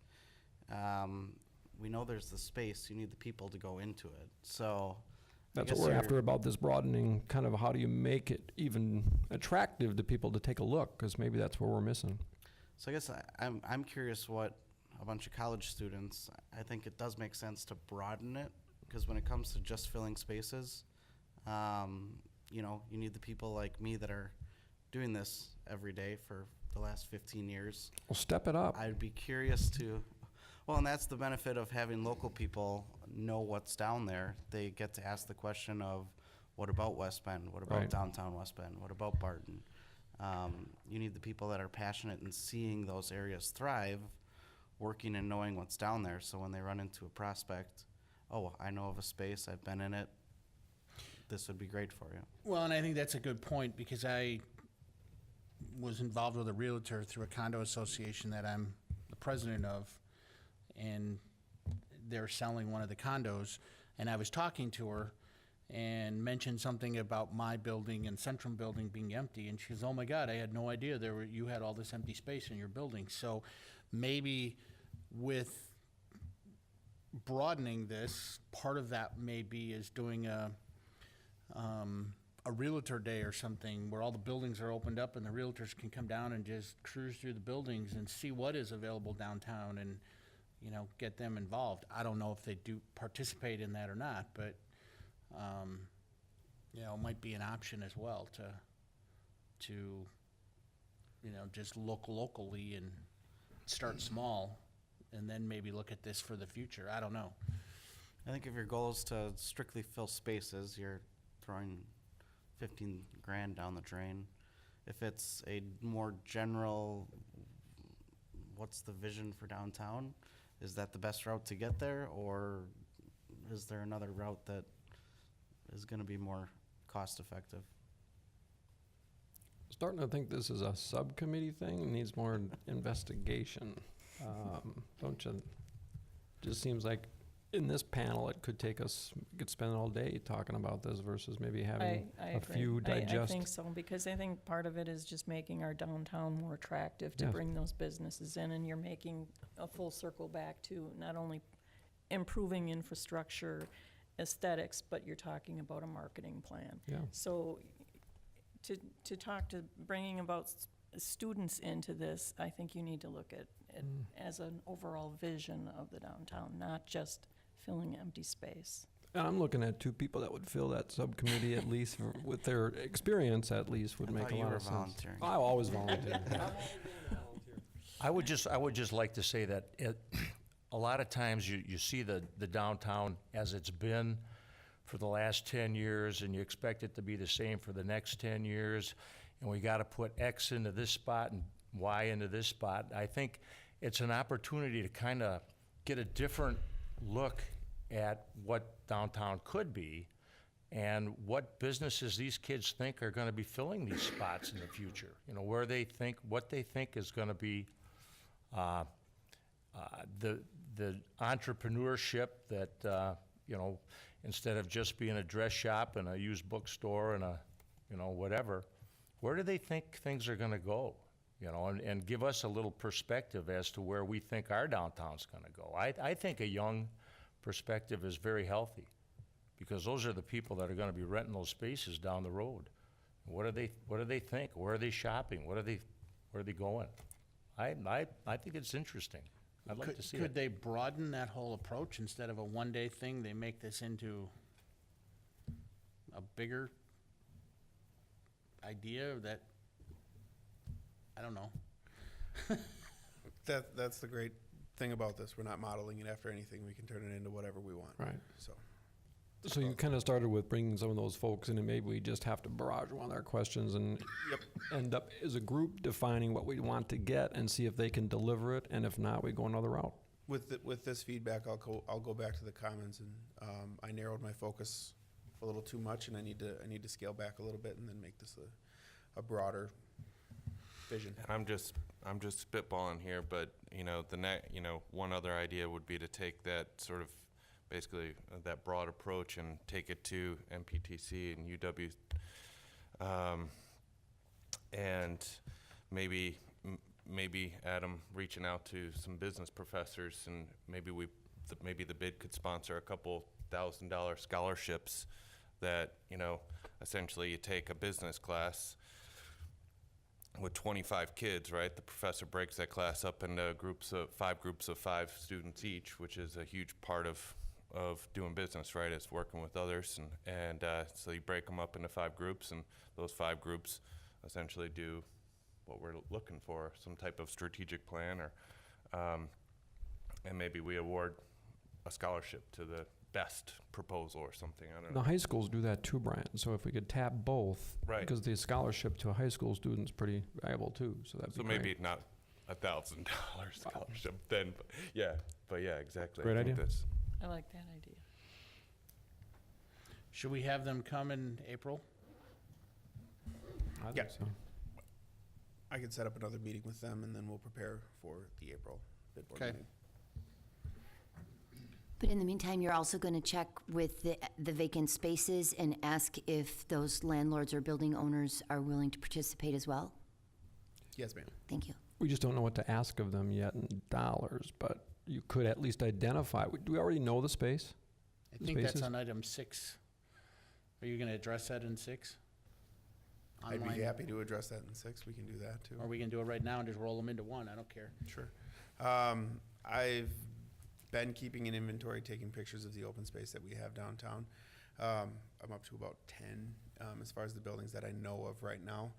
we know there's the space, you need the people to go into it. So that's what we're after about this broadening, kind of how do you make it even attractive to people to take a look, because maybe that's where we're missing. So I guess I'm curious what a bunch of college students, I think it does make sense to broaden it, because when it comes to just filling spaces, you know, you need the people like me that are doing this every day for the last 15 years. Well, step it up. I'd be curious to, well, and that's the benefit of having local people know what's down there. They get to ask the question of, what about West Bend? What about downtown West Bend? What about Barton? You need the people that are passionate in seeing those areas thrive, working and knowing what's down there. So when they run into a prospect, oh, I know of a space, I've been in it, this would be great for you. Well, and I think that's a good point, because I was involved with a realtor through a condo association that I'm the president of, and they're selling one of the condos, and I was talking to her and mentioned something about my building and Centrum building being empty, and she goes, oh my God, I had no idea you had all this empty space in your building. So maybe with broadening this, part of that maybe is doing a realtor day or something where all the buildings are opened up and the realtors can come down and just cruise through the buildings and see what is available downtown and, you know, get them involved. I don't know if they do participate in that or not, but, you know, it might be an option as well to, you know, just look locally and start small and then maybe look at this for the future. I don't know. I think if your goal is to strictly fill spaces, you're throwing 15 grand down the drain. If it's a more general, what's the vision for downtown? Is that the best route to get there, or is there another route that is going to be more cost effective? Starting to think this is a subcommittee thing, needs more investigation. Don't you? Just seems like in this panel, it could take us, we could spend all day talking about this versus maybe having I a agree. few I digest. think so, because I think part of it is just making our downtown more attractive to Yes. bring those businesses in, and you're making a full circle back to not only improving infrastructure, aesthetics, but you're talking about a marketing plan. Yeah. So to talk to bringing about students into this, I think you need to look at it as an overall vision of the downtown, not just filling empty space. And I'm looking at two people that would fill that subcommittee at least with their experience at least would I make thought a you lot were of sense. volunteering. I always volunteer. I would just like to say that a lot of times you see the downtown as it's been for the last 10 years, and you expect it to be the same for the next 10 years, and we got to put X into this spot and Y into this spot. I think it's an opportunity to kind of get a different look at what downtown could be and what businesses these kids think are going to be filling these spots in the future. You know, what they think is going to be the entrepreneurship that, you know, instead of just being a dress shop and a used bookstore and a, you know, whatever, where do they think things are going to go? You know, and give us a little perspective as to where we think our downtown's going to go. I think a young perspective is very healthy, because those are the people that are going to be renting those spaces down the road. What do they think? Where are they shopping? Where are they going? I think it's interesting. I'd like to see it. Could they broaden that whole approach? Instead of a one-day thing, they make this into a bigger idea that, I don't know. That's the great thing about this. We're not modeling it after anything. We can turn it into whatever we want. Right. So You kind of started with bringing some of those folks in, and maybe we just have to barrage one of their questions and end up as a group defining what we want to get and see if they can deliver it, and if not, we go another route. with this feedback, I'll go back to the comments, and I narrowed my focus a little too much, and I need to scale back a little bit and then make this a broader vision. And I'm just spitballing here, but one other idea would be to take that sort of basically that broad approach and take it to MPTC and UW, and maybe Adam reaching out to some business professors, and maybe the bid could sponsor a couple $1,000 scholarships that, essentially you take a business class with 25 kids, right? The professor breaks that class up into five groups of 5 students each, which is a huge part of doing business, right? It's working with others, and so you break them up into 5 groups, and those 5 groups essentially do what we're looking for, some type of strategic plan, or and maybe we award a scholarship to the best proposal or something. I don't know. The high schools do that too, Brian, so if we could tap both. Right. Because the scholarship to a high school student's pretty valuable too, so that'd be So great. maybe not $1,000 scholarship then, but yeah, exactly. Great I think idea. that's- I like that idea. Should we have them come in April? I think Yeah. so. I can set up another meeting with them, and then we'll prepare for the April bid board Okay. meeting. But in the meantime, you're also going to check with the vacant spaces and ask if those landlords or building owners are willing to participate as well? Yes, ma'am. Thank you. We just don't know what to ask of them yet in dollars, but you could at least identify. Do we already know the space? I The think that's spaces? on item 6. Are you going to address that in 6? I'd Online? be happy to address that in 6. We can do that too. Or we can do it right now and just roll them into one. I don't care. Sure. I've been keeping an inventory, taking pictures of the open space that we have downtown. I'm up to about 10 as far as the buildings that I know of right now.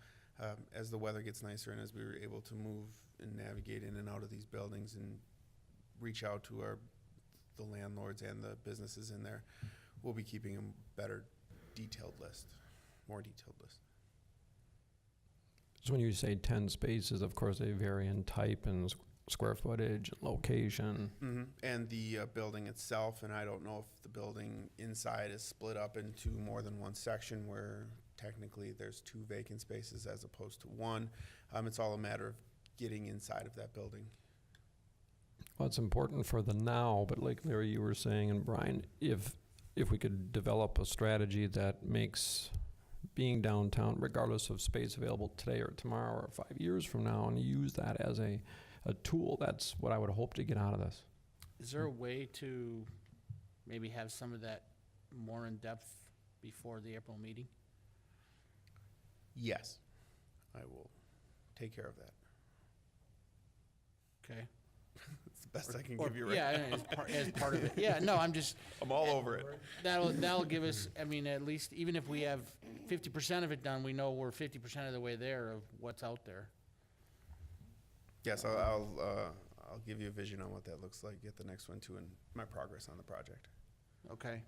As the weather gets nicer and as we were able to move and navigate in and out of these buildings and reach out to the landlords and the businesses in there, we'll be keeping a better detailed list, more detailed list. So when you say 10 spaces, of course, they vary in type and square footage, location. And the building itself, and I don't know if the building inside is split up into more than one section where technically there's 2 vacant spaces as opposed to 1. It's all a matter of getting inside of that building. Well, Well, it's important for the now, but like Larry, you were saying, and Brian, if we could develop a strategy that makes being downtown, regardless of space available today or tomorrow or 5 years from now, and use that as a tool, that's what I would hope to get out of this. Is there a way to maybe have some of that more in depth before the April meeting? Yes, I will take care of that. Okay. It's the best I can give you right Yeah, now. as part of it. Yeah, no, I'm just, I'm all over it. that'll give us, I mean, at least, even if we have 50% of it done, we know we're 50% of the way there of what's out there. Yes, I'll give you a vision on what that looks like, get the next one too, and my progress on the project. Okay.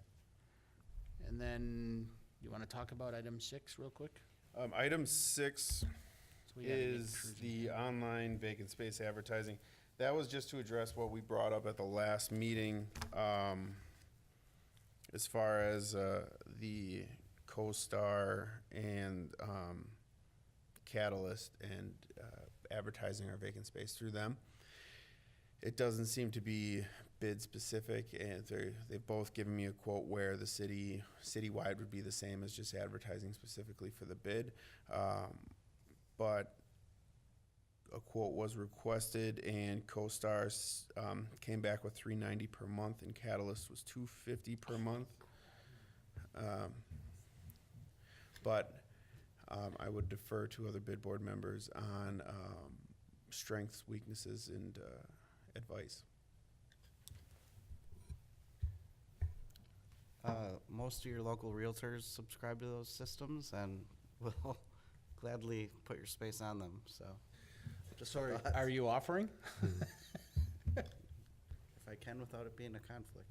And then, you want to talk about item 6 real quick? Item 6 So we gotta get is cruising. the online vacant space advertising. That was just to address what we brought up at the last meeting, as far as the CoStar and Catalyst and advertising our vacant space through them. It doesn't seem to be bid specific, and they've both given me a quote where the citywide would be the same as just advertising specifically for the bid. But a quote was requested, and CoStar came back with $390 per month, and Catalyst was $250 per month. But I would defer to other bid board members on strengths, weaknesses, and advice. Most of your local realtors subscribe to those systems and will gladly put your space on them, so. Sorry, are you offering? If I can without it being a conflict.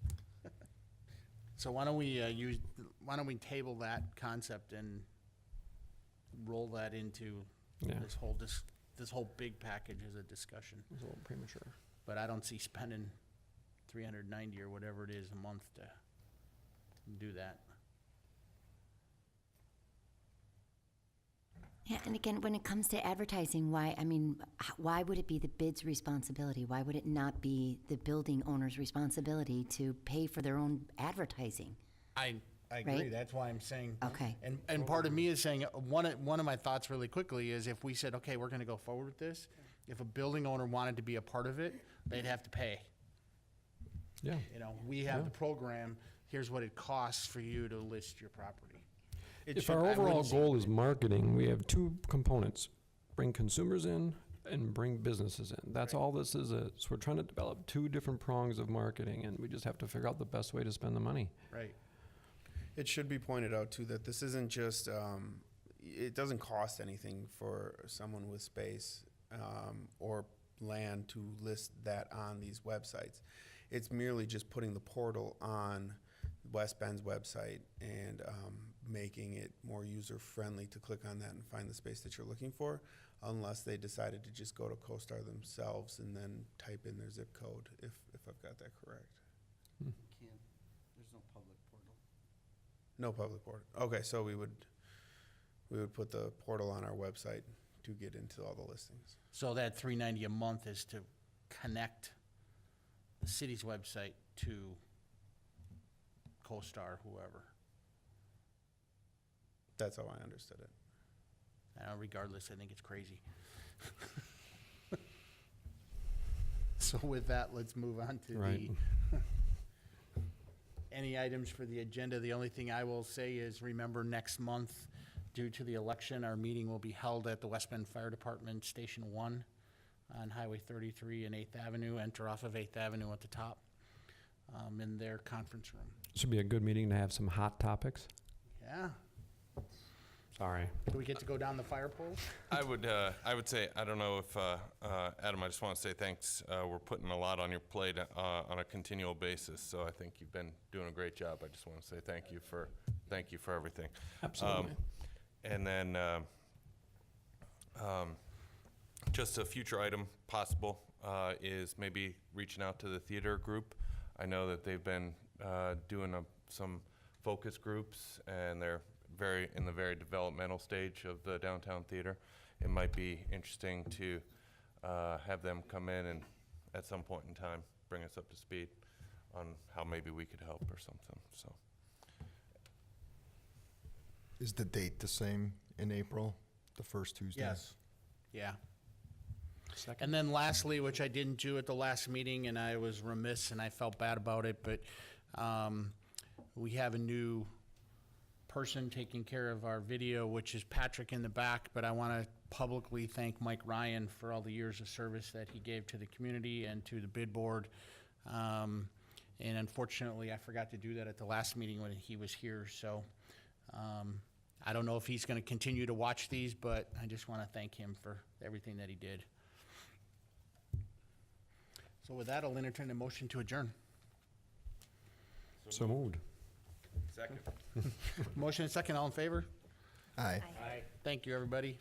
So why don't we table that concept and roll that into Yeah. this whole big package as a discussion? It's a little premature. But I don't see spending $390 or whatever it is a month to do that. Yeah, and again, when it comes to advertising, why would it be the bid's responsibility? Why would it not be the building owner's responsibility to pay for their own advertising? I agree. Right? That's why I'm saying. Okay. And part of me is saying, one of my thoughts really quickly is if we said, okay, we're gonna go forward with this, if a building owner wanted to be a part of it, they'd have to pay. Yeah. You know, we have Yeah. the program, here's what it costs for you to list your property. If our overall goal is marketing, we have two components: bring consumers in and bring businesses in. That's all this is. So we're trying to develop two different prongs of marketing, and we just have to figure out the best way to spend the money. Right. It should be pointed out too that this isn't just, it doesn't cost anything for someone with space or land to list that on these websites. It's merely just putting the portal on West Bend's website and making it more user-friendly to click on that and find the space that you're looking for, unless they decided to just go to CoStar themselves and then type in their zip code, if I've got that correct. There's no public portal. No public portal. Okay, so we would put the portal on our website to get into all the listings. So that $390 a month is to connect the city's website to CoStar, whoever. That's how I understood it. Regardless, I think it's crazy. So with that, let's move on to Right. any items for the agenda. The only thing I will say is, remember, next month, due to the election, our meeting will be held at the West Bend Fire Department Station 1 on Highway 33 and 8th Avenue. Enter off of 8th Avenue at the top in their conference room. Should be a good meeting to have some hot topics. Yeah. Sorry. Do we get to go down the fire pole? I would say, I don't know if, Adam, I just want to say thanks. We're putting a lot on your plate on a continual basis, so I think you've been doing a great job. I just want to say thank you for everything. Absolutely. And then, just a future item possible is maybe reaching out to the theater group. I know that they've been doing some focus groups, and they're in the very developmental stage of the downtown theater. It might be interesting to have them come in and at some point in time, bring us up to speed on how maybe we could help or something, so. Is the date the same in April, the first Tuesday? Yes. Yeah. And then lastly, which I didn't do at the last meeting, and I was remiss and I felt bad about it, but we have a new person taking care of our video, which is Patrick in the back, but I want to publicly thank Mike Ryan for all the years of service that he gave to the community and to the bid board. And unfortunately, I forgot to do that at the last meeting when he was here, so I don't know if he's going to continue to watch these, but I just want to thank him for everything that he did. So with that, I'll entertain a motion to adjourn. So moved. Second. Motion and second, all in favor? Aye. Thank you, everybody.